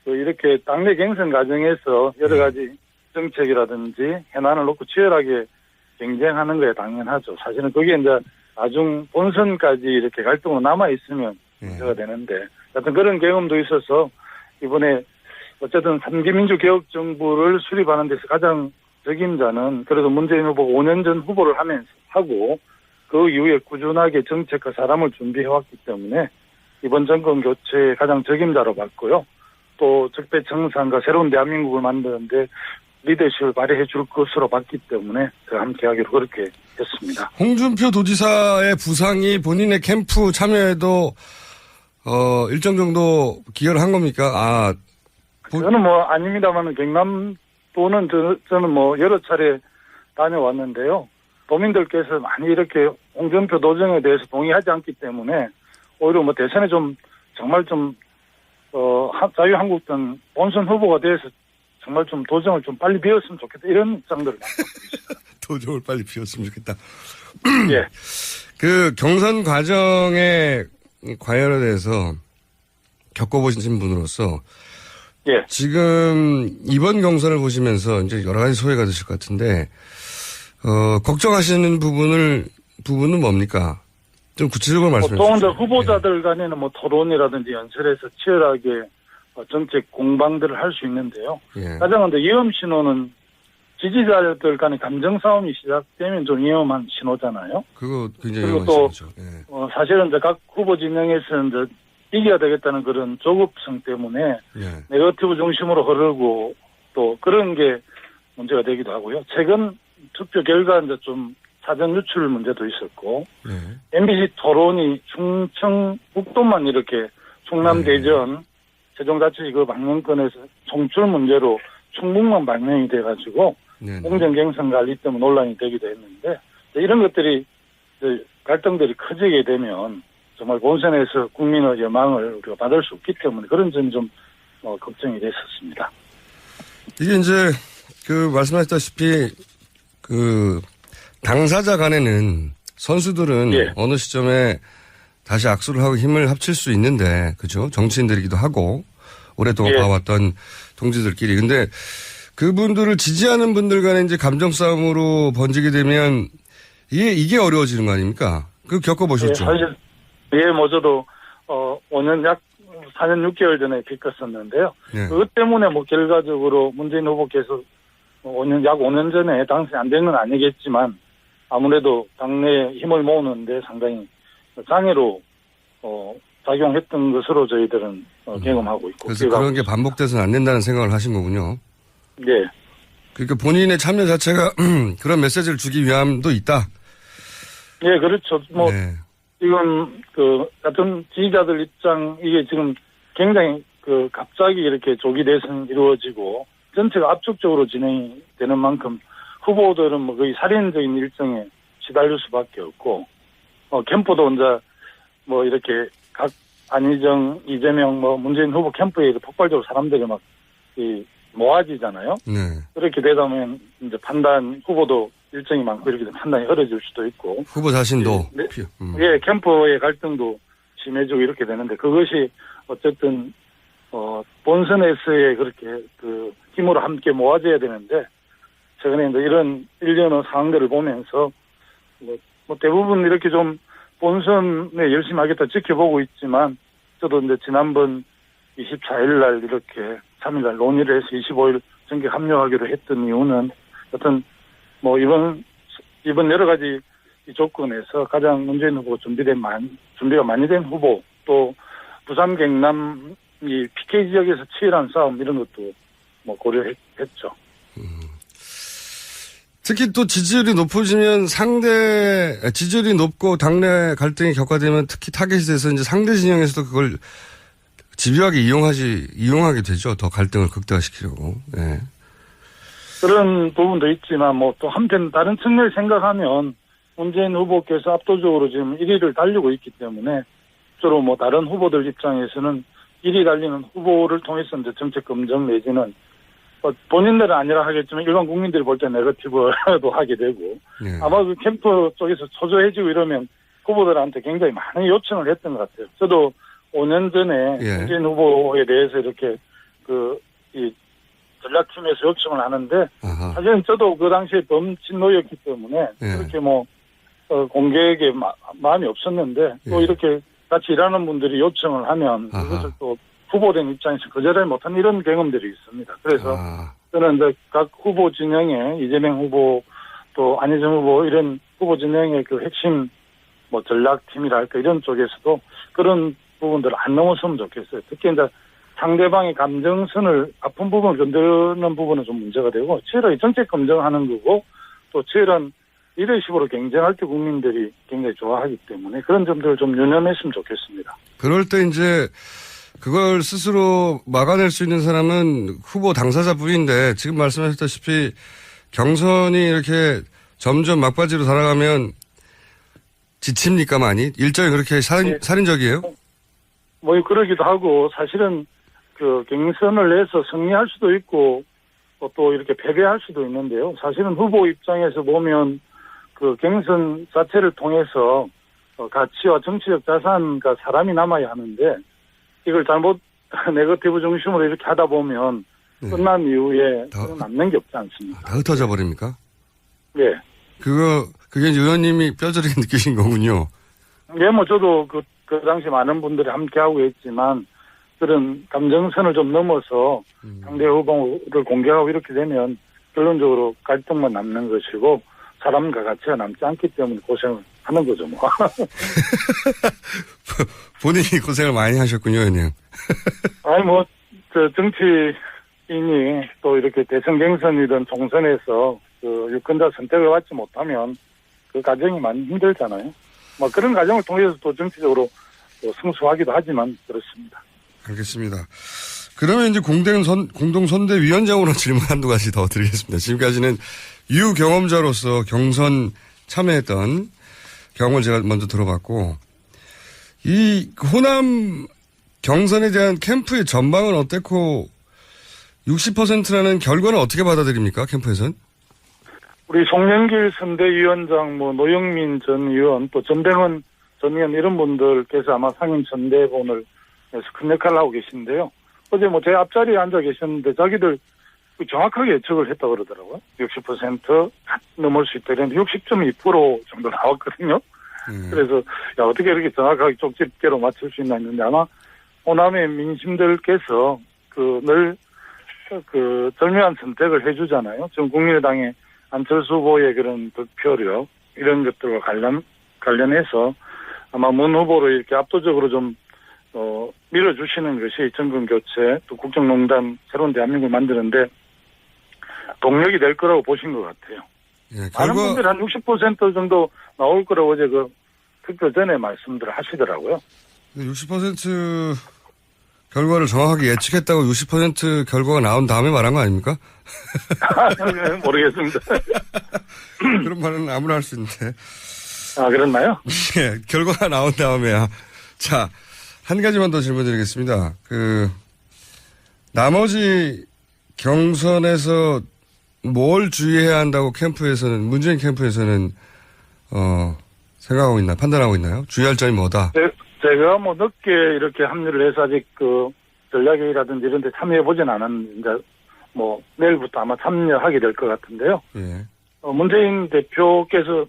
이렇게 당내 경선 과정에서 여러 가지 정책이라든지 현안을 놓고 치열하게 경쟁하는 거에 당연하죠. 사실은 그게 이제 나중 본선까지 이렇게 갈등으로 남아있으면 문제가 되는데, 하여튼 그런 경험도 있어서 이번에 어쨌든 3기 민주개혁 정부를 수립하는 데서 가장 적임자는 그래도 문재인 후보가 5년 전 후보를 하고 그 이후에 꾸준하게 정책과 사람을 준비해왔기 때문에 이번 정권 교체의 가장 적임자로 봤고요. 또 적폐청산과 새로운 대한민국을 만드는데 리더십을 발휘해 줄 것으로 봤기 때문에 제가 함께하기로 그렇게 했습니다. 홍준표 도지사의 부상이 본인의 캠프 참여에도 일정 정도 기여를 한 겁니까? 저는 아닙니다만 경남도는 저는 여러 차례 다녀왔는데요. 도민들께서 많이 이렇게 홍준표 도정에 대해서 동의하지 않기 때문에 오히려 대선에 정말 자유한국당 본선 후보가 돼서 정말 도정을 빨리 비웠으면 좋겠다 이런 입장들을 많이 갖고 있습니다. 소정을 빨리 피웠으면 좋겠다. 예. 그 경선 과정에 관련해서 겪어보신 분으로서 예. 지금 이번 경선을 보시면서 이제 여러 가지 소외가 되실 것 같은데 걱정하시는 부분은 뭡니까? 좀 구체적으로 말씀해 주세요. 보통 후보자들 간에는 뭐 토론이라든지 연설에서 치열하게 정책 공방들을 할 수 있는데요. 예. 가장 위험 신호는 지지자들 간의 감정 싸움이 시작되면 좀 위험한 신호잖아요. 그거 굉장히 그리고 위험한 또 신호죠. 예. 사실은 이제 각 후보 진영에서는 이제 이겨야 되겠다는 그런 조급성 때문에 예. 네거티브 중심으로 흐르고 또 그런 게 문제가 되기도 하고요. 최근 투표 결과 이제 좀 사전 유출 문제도 있었고 예. MBC 토론이 충청북도만 이렇게 충남 대전 세종자치시 그 방영권에서 송출 문제로 충북만 방영이 돼가지고 공정경선 관리 때문에 논란이 되기도 했는데 이런 것들이 갈등들이 커지게 되면 정말 본선에서 국민의 여망을 우리가 받을 수 없기 때문에 그런 점이 좀 걱정이 됐었습니다. 이게 이제 그 말씀하셨다시피 그 당사자 간에는 선수들은 예. 어느 시점에 다시 악수를 하고 힘을 합칠 수 있는데 그죠? 정치인들이기도 하고 오랫동안 예. 봐왔던 동지들끼리. 근데 그분들을 지지하는 분들 간에 이제 감정 싸움으로 번지게 되면 이게 어려워지는 거 아닙니까? 그거 겪어보셨죠? 예, 사실 저도 5년 약 4년 6개월 전에 겪었었는데요. 예. 그것 때문에 뭐 결과적으로 문재인 후보께서 약 5년 전에 당선이 안 된 건 아니겠지만 아무래도 당내 힘을 모으는데 상당히 장애로 작용했던 것으로 저희들은 경험하고 있고. 그래서 그런 게 반복돼서는 안 된다는 생각을 하신 거군요. 네. 그러니까 본인의 참여 자체가 그런 메시지를 주기 위함도 있다. 예, 그렇죠. 지금 같은 지지자들 입장 이게 지금 굉장히 갑자기 이렇게 조기 대선이 이루어지고 전체가 압축적으로 진행이 되는 만큼 후보들은 뭐 거의 살인적인 일정에 시달릴 수밖에 없고 캠프도 이제 뭐 이렇게 각 안희정, 이재명, 문재인 후보 캠프에 폭발적으로 사람들이 막 모아지잖아요. 네. 그렇게 되다 보면 이제 판단 후보도 일정이 많고 이렇게 되면 판단이 흐려질 수도 있고. 후보 자신도. 예, 캠프의 갈등도 심해지고 이렇게 되는데 그것이 어쨌든 본선에서의 그렇게 힘으로 함께 모아져야 되는데 최근에 이제 이런 일련의 상황들을 보면서 뭐 대부분 이렇게 좀 본선에 열심히 하겠다 지켜보고 있지만 저도 이제 지난번 24일 날 이렇게 3일 날 논의를 해서 25일 정기 합류하기로 했던 이유는 어떤 뭐 이번 여러 가지 이 조건에서 가장 문재인 후보 준비가 많이 된 후보 또 부산 경남 이 PK 지역에서 치열한 싸움 이런 것도 뭐 고려했죠. 특히 또 지지율이 높아지면 지지율이 높고 당내 갈등이 격화되면 특히 타겟이 돼서 이제 상대 진영에서도 그걸 집요하게 이용하게 되죠. 더 갈등을 극대화시키려고. 네. 그런 부분도 있지만 뭐 또 한편 다른 측면을 생각하면 문재인 후보께서 압도적으로 지금 1위를 달리고 있기 때문에 주로 뭐 다른 후보들 입장에서는 1위 달리는 후보를 통해서 이제 정책 검증 내지는 본인들은 아니라 하겠지만 일반 국민들이 볼 때 네거티브도 하게 되고 아마 그 캠프 쪽에서 초조해지고 이러면 후보들한테 굉장히 많은 요청을 했던 것 같아요. 저도 5년 전에 문재인 후보에 대해서 이렇게 이 전략팀에서 요청을 하는데 사실은 저도 그 당시에 범친노였기 때문에 그렇게 뭐 공개에게 마음이 없었는데 또 이렇게 같이 일하는 분들이 요청을 하면 그것을 또 후보된 입장에서 거절을 못한 이런 경험들이 있습니다. 그래서 저는 이제 각 후보 진영에 이재명 후보 또 안희정 후보 이런 후보 진영의 그 핵심 뭐 전략팀이랄까 이런 쪽에서도 그런 부분들을 안 넘어서면 좋겠어요. 특히 이제 상대방의 감정선을 아픈 부분을 건드는 부분은 좀 문제가 되고 치열하게 정책 검증하는 거고 또 치열한 리더십으로 경쟁할 때 국민들이 굉장히 좋아하기 때문에 그런 점들을 좀 유념했으면 좋겠습니다. 그럴 때 이제 그걸 스스로 막아낼 수 있는 사람은 후보 당사자뿐인데 지금 말씀하셨다시피 경선이 이렇게 점점 막바지로 달아가면 지칩니까 많이? 일정이 그렇게 살인적이에요? 뭐 그러기도 하고 사실은 그 경선을 내서 승리할 수도 있고 또 이렇게 패배할 수도 있는데요. 사실은 후보 입장에서 보면 그 경선 자체를 통해서 가치와 정치적 자산과 사람이 남아야 하는데 이걸 잘못 네거티브 중심으로 이렇게 하다 보면 끝난 이후에 남는 게 없지 않습니까? 다 흩어져 버립니까? 예. 그게 이제 의원님이 뼈저리게 느끼신 거군요. 예, 뭐 저도 그 당시 많은 분들이 함께하고 있지만 그런 감정선을 좀 넘어서 상대 후보를 공개하고 이렇게 되면 결론적으로 갈등만 남는 것이고 사람과 가치가 남지 않기 때문에 고생을 하는 거죠, 뭐. 본인이 고생을 많이 하셨군요, 의원님. 아니, 뭐, 정치인이 또 이렇게 대선 경선이든 총선에서 그 유권자 선택을 받지 못하면 그 과정이 많이 힘들잖아요. 뭐 그런 과정을 통해서 또 정치적으로 또 승수하기도 하지만 그렇습니다. 알겠습니다. 그러면 이제 공동선대위원장으로 질문 한두 가지 더 드리겠습니다. 지금까지는 유경험자로서 경선 참여했던 경험을 제가 먼저 들어봤고, 이 호남 경선에 대한 캠프의 전망은 어땠고 60%라는 결과는 어떻게 받아들입니까? 캠프에서는? 우리 송영길 선대위원장, 뭐 노영민 전 의원, 또 전병헌 전 의원 이런 분들께서 아마 상임 선대본을 해서 큰 역할을 하고 계신데요. 어제 뭐 제 앞자리에 앉아 계셨는데 자기들 정확하게 예측을 했다고 그러더라고요. 60% 넘을 수 있다. 그런데 60.2% 정도 나왔거든요. 그래서 야 어떻게 이렇게 정확하게 쪽집게로 맞출 수 있나 했는데 아마 호남의 민심들께서 늘 절묘한 선택을 해주잖아요. 지금 국민의당의 안철수 후보의 그런 득표력 이런 것들과 관련해서 아마 문 후보로 이렇게 압도적으로 좀 밀어주시는 것이 정권 교체 또 국정농단 새로운 대한민국을 만드는데 동력이 될 거라고 보신 것 같아요. 예, 많은 분들이 한 60% 정도 나올 거라고 어제 투표 전에 말씀들 하시더라고요. 60% 결과를 정확하게 예측했다고 60% 결과가 나온 다음에 말한 거 아닙니까? 모르겠습니다. 그런 말은 아무나 할 수 있는데. 아, 그렇나요? 예, 결과가 나온 다음에야. 자, 한 가지만 더 질문 드리겠습니다. 나머지 경선에서 뭘 주의해야 한다고 캠프에서는, 문재인 캠프에서는, 생각하고 있나, 판단하고 있나요? 주의할 점이 뭐다? 제가 뭐 늦게 이렇게 합류를 해서 아직 전략회의라든지 이런 데 참여해보진 않았는데, 뭐, 내일부터 아마 참여하게 될 것 같은데요. 예. 문재인 대표께서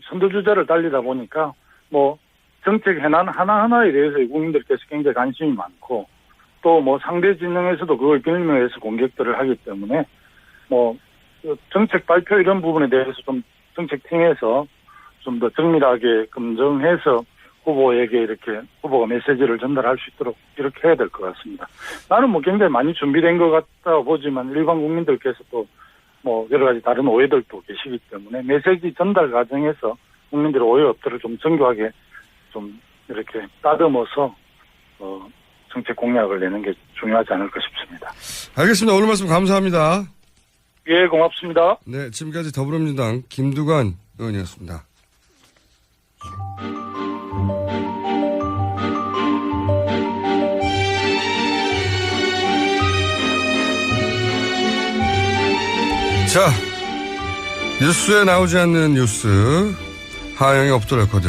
선두주자를 달리다 보니까, 뭐, 정책 해난 하나하나에 대해서 국민들께서 굉장히 관심이 많고, 또 뭐 상대 진영에서도 그걸 빌미해서 공격들을 하기 때문에, 뭐, 정책 발표 이런 부분에 대해서 좀 정책팀에서 좀 더 정밀하게 검증해서 후보에게 이렇게 후보가 메시지를 전달할 수 있도록 이렇게 해야 될 것 같습니다. 나는 뭐 굉장히 많이 준비된 것 같다고 보지만 일반 국민들께서 또 뭐 여러 가지 다른 오해들도 계시기 때문에 메시지 전달 과정에서 국민들의 오해 없도록 좀 정교하게 좀 이렇게 따듬어서 정책 공약을 내는 게 중요하지 않을까 싶습니다. 알겠습니다. 오늘 말씀 감사합니다. 예, 고맙습니다. 네, 지금까지 더불어민주당 김두관 의원이었습니다. 자, 뉴스에 나오지 않는 뉴스, 하영의 오프 더 레코드.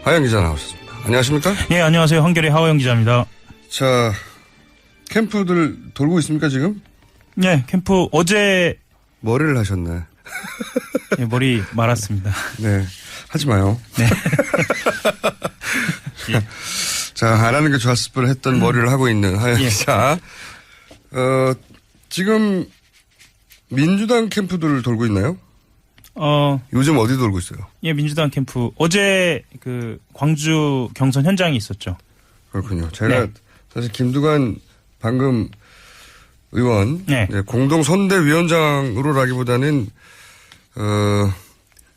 하영 기자 나오셨습니다. 안녕하십니까? 예, 안녕하세요. 한겨레 하호영 기자입니다. 자, 캠프들 돌고 있습니까, 지금? 네, 캠프 어제. 머리를 하셨네. 예, 머리 말았습니다. 네, 하지 마요. 네. 자, 안 하는 게 좋았을 뻔 했던 머리를 하고 있는 하영 기자. 지금 민주당 캠프들 돌고 있나요? 요즘 어디 돌고 있어요? 예, 민주당 캠프. 어제 광주 경선 현장이 있었죠. 그렇군요. 제가 사실 김두관 방금 의원 공동선대위원장으로라기보다는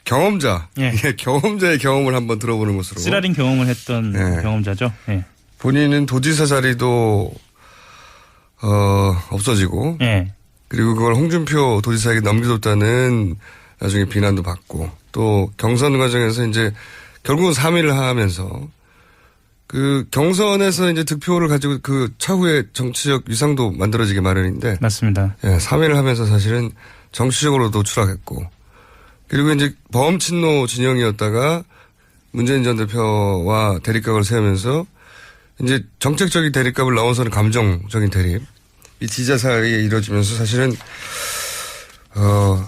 경험자, 경험자의 경험을 한번 들어보는 것으로. 쓰라린 경험을 했던 경험자죠. 네. 본인은 도지사 자리도 없어지고, 그리고 그걸 홍준표 도지사에게 넘겨줬다는 나중에 비난도 받고, 또 경선 과정에서 이제 결국은 3위를 하면서 그 경선에서 이제 득표를 가지고 그 차후에 정치적 위상도 만들어지게 마련인데. 맞습니다. 예, 3위를 하면서 사실은 정치적으로도 추락했고. 그리고 이제 범친노 진영이었다가 문재인 전 대표와 대립각을 세우면서 이제 정책적인 대립각을 넘어서는 감정적인 대립. 이 지지자 사이에 이루어지면서 사실은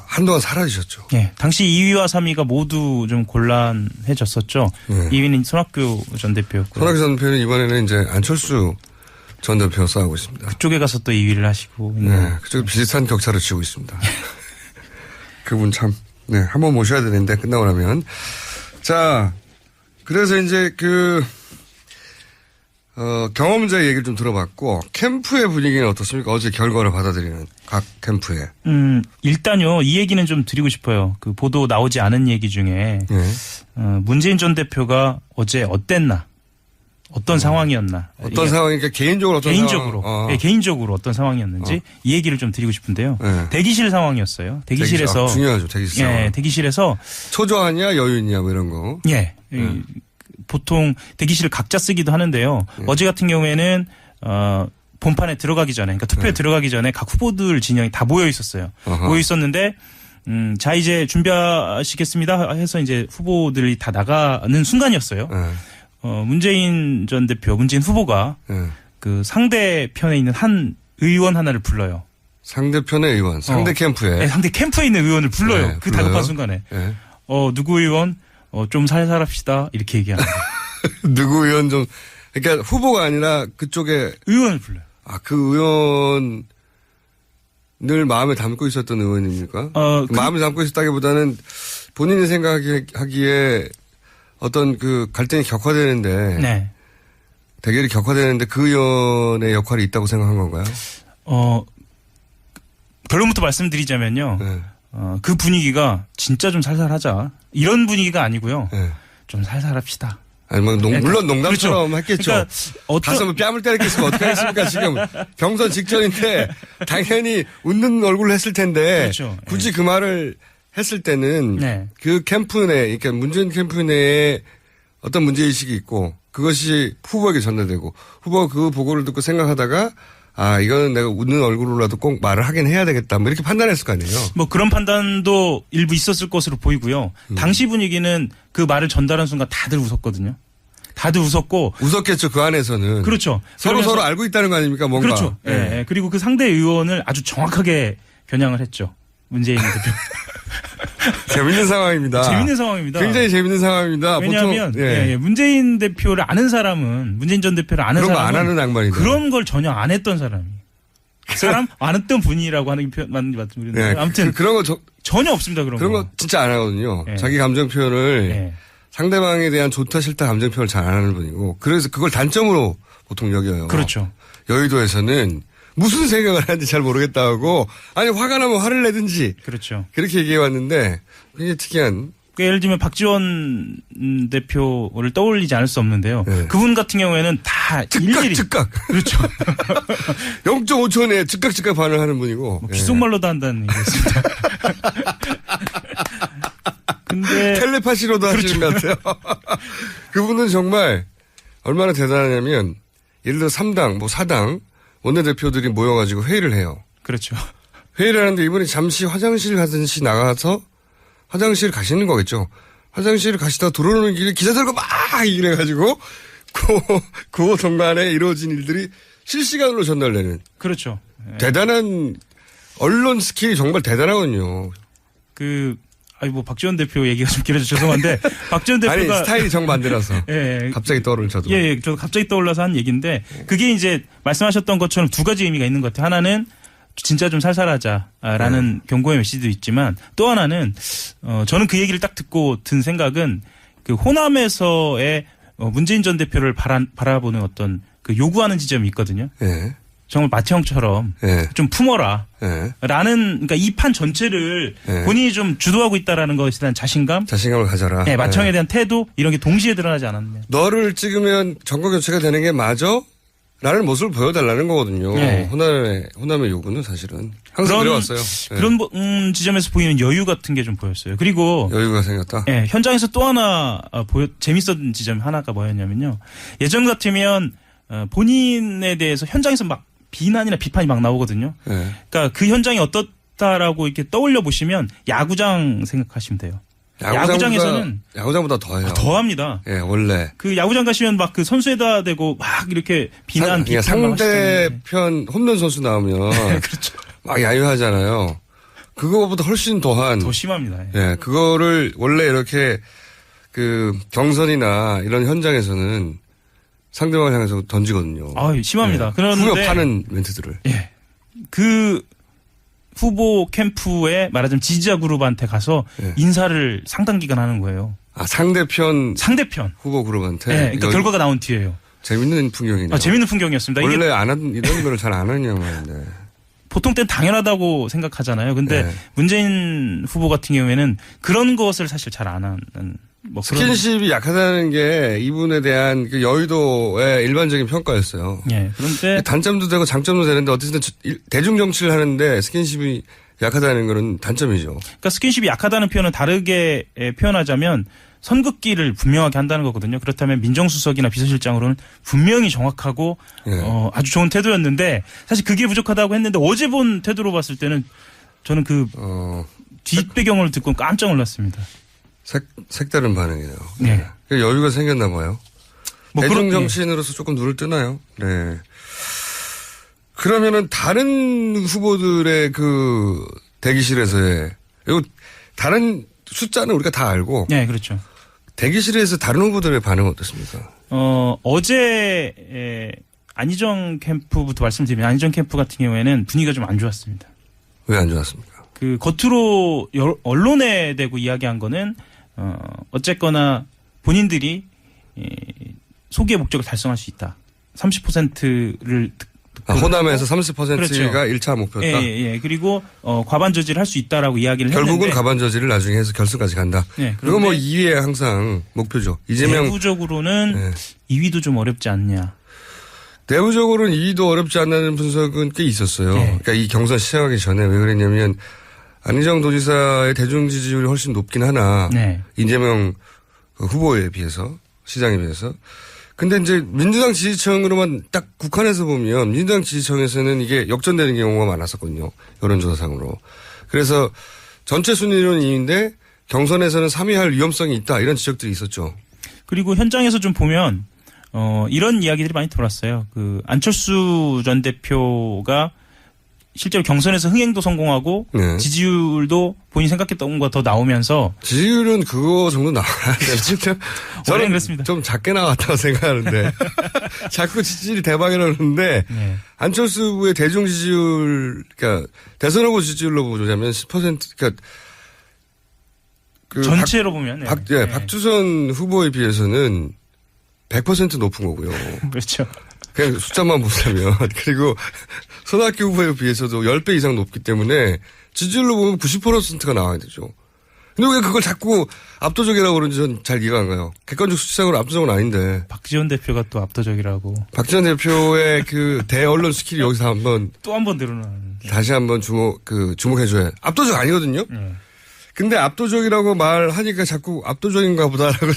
한동안 사라지셨죠. 예, 당시 2위와 3위가 모두 좀 곤란해졌었죠. 예. 2위는 손학규 전 대표였고요. 손학규 전 대표는 이번에는 이제 안철수 전 대표 싸우고 있습니다. 그쪽에 가서 또 2위를 하시고. 네, 그쪽에 비슷한 격차를 치고 있습니다. 그분 참, 네, 한번 모셔야 되는데 끝나고 나면. 자, 그래서 이제 경험자 얘기를 좀 들어봤고, 캠프의 분위기는 어떻습니까? 어제 결과를 받아들이는 각 캠프에. 일단요, 이 얘기는 좀 드리고 싶어요. 그 보도 나오지 않은 얘기 중에, 문재인 전 대표가 어제 어땠나? 어떤 상황이었나? 어떤 상황이니까 개인적으로 어떤 개인적으로. 상황? 예, 개인적으로 어떤 상황이었는지 이 얘기를 좀 드리고 싶은데요. 대기실 상황이었어요. 대기실에서. 중요하죠, 대기실 상황. 예, 대기실에서. 초조하냐, 여유있냐, 뭐 이런 거. 예. 보통 대기실을 각자 쓰기도 하는데요. 어제 같은 경우에는 본판에 들어가기 전에, 그러니까 투표에 들어가기 전에 각 후보들 진영이 다 모여 있었어요. 모여 있었는데 자 이제 준비하시겠습니다 해서 이제 후보들이 다 나가는 순간이었어요. 문재인 전 대표, 문재인 후보가 그 상대편에 있는 한 의원 하나를 불러요. 상대편의 의원, 상대 캠프에. 네, 상대 캠프에 있는 의원을 불러요. 네, 그 불러요? 다급한 순간에. 누구 의원? 좀 살살 합시다. 이렇게 얘기하는 거예요. 누구 의원 좀, 그러니까 후보가 아니라 그쪽에. 의원을 불러요. 아, 그 의원을 마음에 담고 있었던 의원입니까? 마음에 담고 있었다기보다는 본인이 생각하기에 어떤 그 갈등이 격화되는데. 네. 대결이 격화되는데 그 의원의 역할이 있다고 생각한 건가요? 결론부터 말씀드리자면요. 그 분위기가 진짜 좀 살살하자. 이런 분위기가 아니고요. 좀 살살합시다. 아니, 뭐, 물론 농담처럼 그렇죠. 했겠죠. 그러니까 가서 뭐 뺨을 때렸겠으면 어떡하겠습니까, 지금. 경선 직전인데, 당연히 웃는 얼굴로 했을 텐데, 그렇죠. 굳이 그 말을 했을 때는, 그 캠프 내, 그러니까 문재인 캠프 내에 어떤 문제의식이 있고, 그것이 후보에게 전달되고, 후보가 그 보고를 듣고 생각하다가, 아, 이거는 내가 웃는 얼굴로라도 꼭 말을 하긴 해야 되겠다. 뭐 이렇게 판단했을 거 아니에요. 뭐 그런 판단도 일부 있었을 것으로 보이고요. 당시 분위기는 그 말을 전달한 순간 다들 웃었거든요. 다들 웃었고. 웃었겠죠, 그 안에서는. 그렇죠. 서로 알고 있다는 거 아닙니까, 뭔가. 그렇죠. 예. 그리고 그 상대 의원을 아주 정확하게 겨냥을 했죠. 문재인 대표. 재밌는 상황입니다. 재밌는 상황입니다. 굉장히 재밌는 상황입니다. 왜냐하면 보통, 문재인 대표를 아는 사람은 문재인 전 대표를 아는 그런 사람은 거 안 하는 양반이다. 그런 걸 전혀 안 했던 사람이. 그 사람 안 했던 분이라고 하는 게 맞는지 모르겠는데 아무튼 그런 거 전혀 없습니다. 그런 거 진짜 안 하거든요. 네. 자기 감정 표현을 상대방에 대한 좋다 싫다 감정 표현을 잘 안 하는 분이고 그래서 그걸 단점으로 보통 여겨요. 그렇죠. 여의도에서는 무슨 생각을 하는지 잘 모르겠다 하고 아니 화가 나면 화를 내든지 그렇죠. 그렇게 얘기해 왔는데 굉장히 특이한. 예를 들면 박지원 대표를 떠올리지 않을 수 없는데요. 그분 같은 경우에는 다 일일이 즉각. 그렇죠. 0.5초 내에 즉각 반응하는 분이고. 뭐 귓속말로도 한다는 얘기였습니다. 근데 텔레파시로도 하시는 것 같아요. 그분은 정말 얼마나 대단하냐면 예를 들어 3당, 뭐 4당 원내대표들이 모여가지고 회의를 해요. 그렇죠. 회의를 하는데 이분이 잠시 화장실 가든지 나가서 화장실 가시는 거겠죠. 화장실을 가시다가 들어오는 길에 기자들과 막 이래가지고 그 동간에 이루어진 일들이 실시간으로 전달되는. 그렇죠. 대단한 언론 스킬이 정말 대단하거든요. 뭐 박지원 대표 얘기가 좀 길어서 죄송한데 박지원 대표가 아니 스타일이 정반대라서 갑자기 떠오르는 저도. 저도 갑자기 떠올라서 한 얘기인데 그게 이제 말씀하셨던 것처럼 두 가지 의미가 있는 것 같아요. 하나는 진짜 좀 살살하자라는 경고의 메시지도 있지만 또 하나는 저는 그 얘기를 딱 듣고 든 생각은 그 호남에서의 문재인 전 대표를 바라보는 어떤 그 요구하는 지점이 있거든요. 정말 마태형처럼 좀 품어라. 라는 그러니까 이 판 전체를 본인이 좀 주도하고 있다라는 것에 대한 자신감을 가져라. 네, 마태형에 대한 태도 이런 게 동시에 드러나지 않았네요. 너를 찍으면 정권 교체가 되는 게 맞아? 라는 모습을 보여달라는 거거든요. 네. 호남의 요구는 사실은 항상 그래왔어요. 네. 그런 지점에서 보이는 여유 같은 게 좀 보였어요. 그리고 여유가 생겼다. 네, 현장에서 또 하나 재밌었던 지점 하나가 뭐였냐면요. 예전 같으면 본인에 대해서 현장에서 막 비난이나 비판이 막 나오거든요. 네. 그러니까 그 현장이 어떻다라고 이렇게 떠올려 보시면 야구장 생각하시면 돼요. 야구장에서는 야구장보다 더해요. 더합니다. 예, 원래. 그 야구장 가시면 막 그 선수에다 대고 막 이렇게 비판 상대편 홈런 선수 나오면 그렇죠. 막 야유하잖아요. 그거보다 훨씬 더한 더 심합니다. 예, 그거를 원래 이렇게 그 경선이나 이런 현장에서는 상대방을 향해서 던지거든요. 아, 심합니다. 예. 그런데 후벼파는 멘트들을. 예. 그 후보 캠프에 말하자면 지지자 그룹한테 가서 인사를 상당 기간 하는 거예요. 아, 상대편 후보 그룹한테. 네, 그러니까 결과가 나온 뒤에요. 재밌는 풍경이네요. 재밌는 풍경이었습니다. 원래 이런 거를 잘 안 하는 양반인데. 보통 때는 당연하다고 생각하잖아요. 근데 문재인 후보 같은 경우에는 그런 것을 사실 잘 안 하는. 스킨십이 약하다는 게 이분에 대한 그 여의도의 일반적인 평가였어요. 예. 그런데 단점도 되고 장점도 되는데 어쨌든 대중 정치를 하는데 스킨십이 약하다는 거는 단점이죠. 그러니까 스킨십이 약하다는 표현은 다르게 표현하자면 선긋기를 분명하게 한다는 거거든요. 그렇다면 민정수석이나 비서실장으로는 분명히 정확하고 아주 좋은 태도였는데 사실 그게 부족하다고 했는데 어제 본 태도로 봤을 때는 저는 그 뒷배경을 듣고 깜짝 놀랐습니다. 색다른 반응이네요. 네. 여유가 생겼나 봐요. 대중 그런 정치인으로서 조금 눈을 뜨나요? 네. 그러면은 다른 후보들의 그 대기실에서의 이거 다른 숫자는 우리가 다 알고. 네, 그렇죠. 대기실에서 다른 후보들의 반응은 어떻습니까? 어제 안희정 캠프부터 말씀드리면 안희정 캠프 같은 경우에는 분위기가 좀 안 좋았습니다. 왜 안 좋았습니까? 그 겉으로 언론에 대고 이야기한 거는 어쨌거나 본인들이 소기의 목적을 달성할 수 있다. 30%를 호남에서 30%가 그렇죠. 1차 목표다. 예. 그리고 과반 저지를 할 수 있다라고 이야기를 결국은 했는데 과반 저지를 나중에 해서 결승까지 간다. 네, 그거 뭐 2위에 항상 목표죠. 이재명 내부적으로는 2위도 좀 어렵지 않냐. 내부적으로는 2위도 어렵지 않다는 분석은 꽤 있었어요. 그러니까 이 경선 시작하기 전에 왜 그랬냐면 안희정 도지사의 대중 지지율이 훨씬 높긴 하나 이재명 후보에 비해서 시장에 비해서. 근데 이제 민주당 지지층으로만 딱 국한해서 보면 민주당 지지층에서는 이게 역전되는 경우가 많았었거든요. 여론조사상으로. 그래서 전체 순위로는 2위인데 경선에서는 3위 할 위험성이 있다 이런 지적들이 있었죠. 그리고 현장에서 좀 보면 이런 이야기들이 많이 돌았어요. 그 안철수 전 대표가 실제로 경선에서 흥행도 성공하고 지지율도 본인이 생각했던 것보다 더 나오면서 지지율은 그거 정도 나와야 되는데 저는 그렇습니다. 좀 작게 나왔다고 생각하는데 자꾸 지지율이 대박이라는데 안철수 후보의 대중 지지율 그러니까 대선 후보 지지율로 보자면 10% 그러니까 그 전체로 보면 박주선 후보에 비해서는 100% 높은 거고요. 그렇죠. 그냥 숫자만 보자면. 그리고 손학규 후보에 비해서도 10배 이상 높기 때문에 지지율로 보면 90%가 나와야 되죠. 근데 왜 그걸 자꾸 압도적이라고 그러는지 전 잘 이해가 안 가요. 객관적 수치상으로 압도적은 아닌데. 박지원 대표가 또 압도적이라고. 박지원 대표의 그 대언론 스킬이 여기서 한번. 또 한 번 늘어나는. 다시 한번 주목해줘야. 압도적 아니거든요? 근데 압도적이라고 말하니까 자꾸 압도적인가 보다라고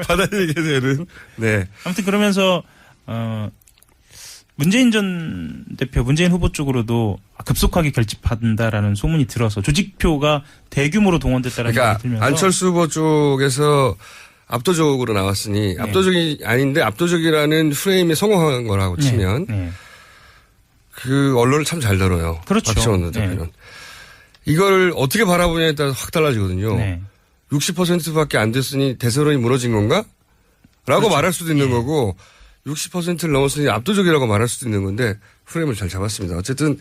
받아들이게 되는. 네. 아무튼 그러면서, 문재인 전 대표, 문재인 후보 쪽으로도 급속하게 결집한다라는 소문이 들어서 조직표가 대규모로 동원됐다라는 얘기 들면서. 안철수 후보 쪽에서 압도적으로 나왔으니 압도적이 아닌데 압도적이라는 프레임에 성공한 거라고 치면 그 언론을 참 잘 다뤄요. 그렇죠. 박지원 대표는. 이걸 어떻게 바라보냐에 따라 확 달라지거든요. 60%밖에 안 됐으니 대선이 무너진 건가? 라고 말할 수도 있는 거고 60%를 넘었으니 압도적이라고 말할 수도 있는 건데 프레임을 잘 잡았습니다. 어쨌든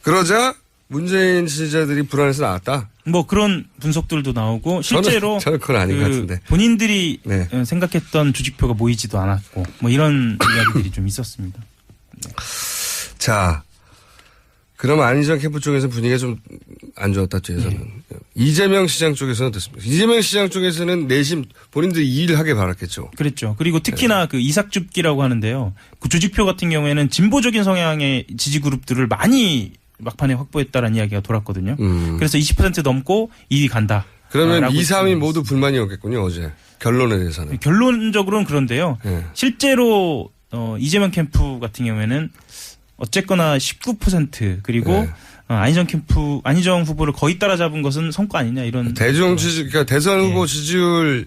그러자 문재인 지지자들이 불안해서 나왔다. 뭐 그런 분석들도 나오고 실제로 저는 그건 아닌 것 같은데. 본인들이 생각했던 조직표가 모이지도 않았고 뭐 이런 이야기들이 좀 있었습니다. 자, 그럼 안희정 캠프 쪽에서 분위기가 좀 안 좋았다, 저에서는. 이재명 시장 쪽에서는 어떻습니까? 이재명 시장 쪽에서는 내심 본인들이 일을 하게 바랐겠죠. 그랬죠. 그리고 특히나 그 이삭줍기라고 하는데요. 그 조직표 같은 경우에는 진보적인 성향의 지지 그룹들을 많이 막판에 확보했다라는 이야기가 돌았거든요. 그래서 20% 넘고 2위 간다. 그러면 2, 3위 모두 불만이었겠군요, 어제. 결론에 대해서는. 결론적으로는 그런데요. 실제로 이재명 캠프 같은 경우에는 어쨌거나 19% 그리고 안희정 후보를 거의 따라잡은 것은 성과 아니냐 이런. 대중 지지, 그러니까 대선 후보 지지율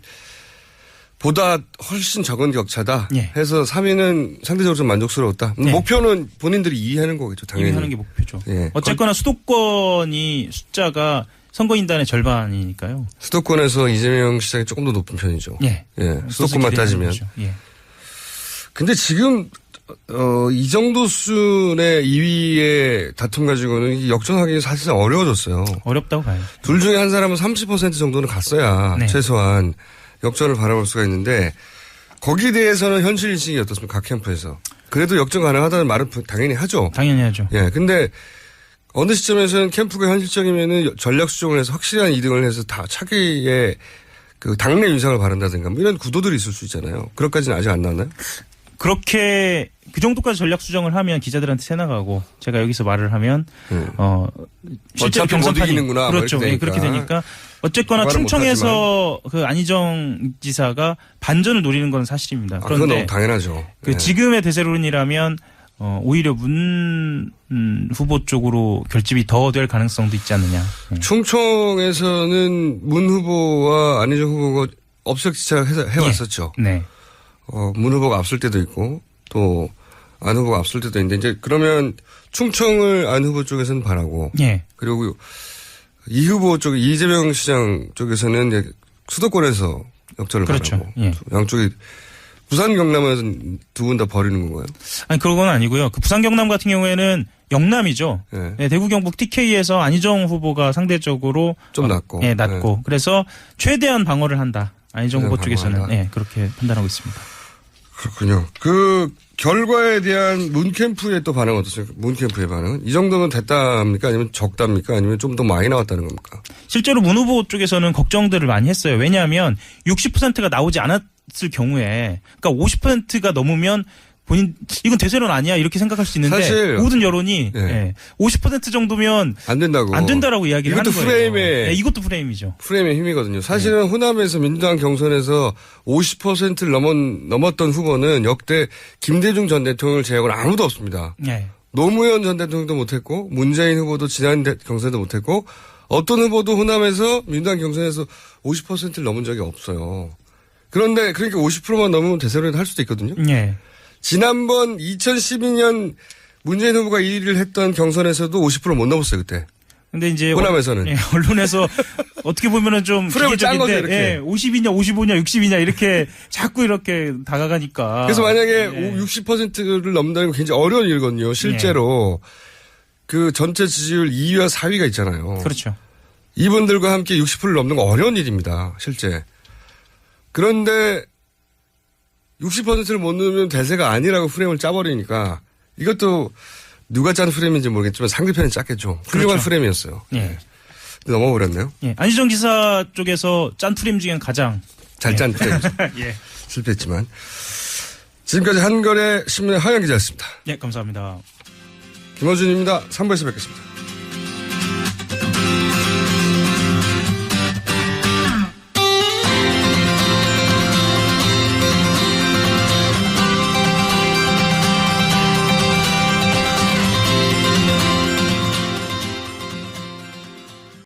보다 훨씬 적은 격차다. 해서 3위는 상대적으로 좀 만족스러웠다. 목표는 본인들이 이해하는 거겠죠, 당연히. 이해하는 게 목표죠. 어쨌거나 수도권이 숫자가 선거인단의 절반이니까요. 수도권에서 이재명 시장이 조금 더 높은 편이죠. 수도권만 따지면. 근데 지금 이 정도 수준의 2위의 다툼 가지고는 역전하기 사실상 어려워졌어요. 어렵다고 봐요. 둘 중에 한 사람은 30% 정도는 갔어야 최소한 역전을 바라볼 수가 있는데 거기에 대해서는 현실 인식이 어떻습니까? 각 캠프에서. 그래도 역전 가능하다는 말은 당연히 하죠. 당연히 하죠. 근데 어느 시점에서는 캠프가 현실적이면은 전략 수정을 해서 확실한 2등을 해서 다 차기에 그 당내 위상을 바란다든가 뭐 이런 구도들이 있을 수 있잖아요. 그것까지는 아직 안 나왔나요? 그렇게 그 정도까지 전략 수정을 하면 기자들한테 새 나가고 제가 여기서 말을 하면 실제로 경선판이 이기는구나. 그렇죠. 뭐 그렇게 되니까 어쨌거나 충청에서 그 안희정 지사가 반전을 노리는 건 사실입니다. 그건 그런데 너무 당연하죠. 그 지금의 대세론이라면 오히려 문 후보 쪽으로 결집이 더 될 가능성도 있지 않느냐. 충청에서는 문 후보와 안희정 후보가 업적지차 해왔었죠. 문 후보가 앞설 때도 있고 또 안 후보가 앞설 때도 있는데 이제 그러면 충청을 안 후보 쪽에서는 바라고 그리고 이 후보 쪽 이재명 시장 쪽에서는 이제 수도권에서 역전을 바라고 양쪽이 부산 경남에서는 두 분 다 버리는 건가요? 아니 그런 건 아니고요. 그 부산 경남 같은 경우에는 영남이죠. 대구 경북 TK에서 안희정 후보가 상대적으로 좀 낮고 낮고 그래서 최대한 방어를 한다. 안희정 후보 쪽에서는 그렇게 판단하고 있습니다. 그렇군요. 그 결과에 대한 문 캠프의 또 반응 어떻습니까? 문 캠프의 반응 이 정도면 됐답니까? 아니면 적답니까? 아니면 좀 더 많이 나왔다는 겁니까? 실제로 문 후보 쪽에서는 걱정들을 많이 했어요. 왜냐하면 60%가 나오지 않았을 경우에 그러니까 50%가 넘으면 본인 이건 대세론 아니야 이렇게 생각할 수 있는데 사실 모든 여론이 50% 정도면 안 된다고 안 된다라고 이야기를 하는 거예요. 이것도 프레임이죠. 프레임의 힘이거든요. 사실은 호남에서 민주당 경선에서 50%를 넘었던 후보는 역대 김대중 전 대통령을 제외하고는 아무도 없습니다. 노무현 전 대통령도 못했고 문재인 후보도 지난 경선에도 못했고 어떤 후보도 호남에서 민주당 경선에서 50%를 넘은 적이 없어요. 그런데 그러니까 50%만 넘으면 대세론을 할 수도 있거든요. 지난번 2012년 문재인 후보가 1위를 했던 경선에서도 50% 못 넘었어요, 그때. 근데 이제 호남에서는 언론에서 어떻게 보면은 좀 프레임을 짠 거죠, 이렇게. 50이냐 55냐 60이냐 이렇게 자꾸 이렇게 다가가니까. 그래서 만약에 60%를 넘는다는 건 굉장히 어려운 일이거든요. 실제로 그 전체 지지율 2위와 4위가 있잖아요. 그렇죠. 이분들과 함께 60%를 넘는 건 어려운 일입니다, 실제. 그런데 60%를 못 넣으면 대세가 아니라고 프레임을 짜버리니까 이것도 누가 짠 프레임인지 모르겠지만 상대편이 짰겠죠. 훌륭한 프레임이었어요. 넘어버렸네요. 안희정 지사 쪽에서 짠 프레임 중엔 가장 잘 짠 프레임이죠. 실패했지만. 지금까지 한겨레 신문의 하영 기자였습니다. 감사합니다. 김어준입니다. 3부에서 뵙겠습니다.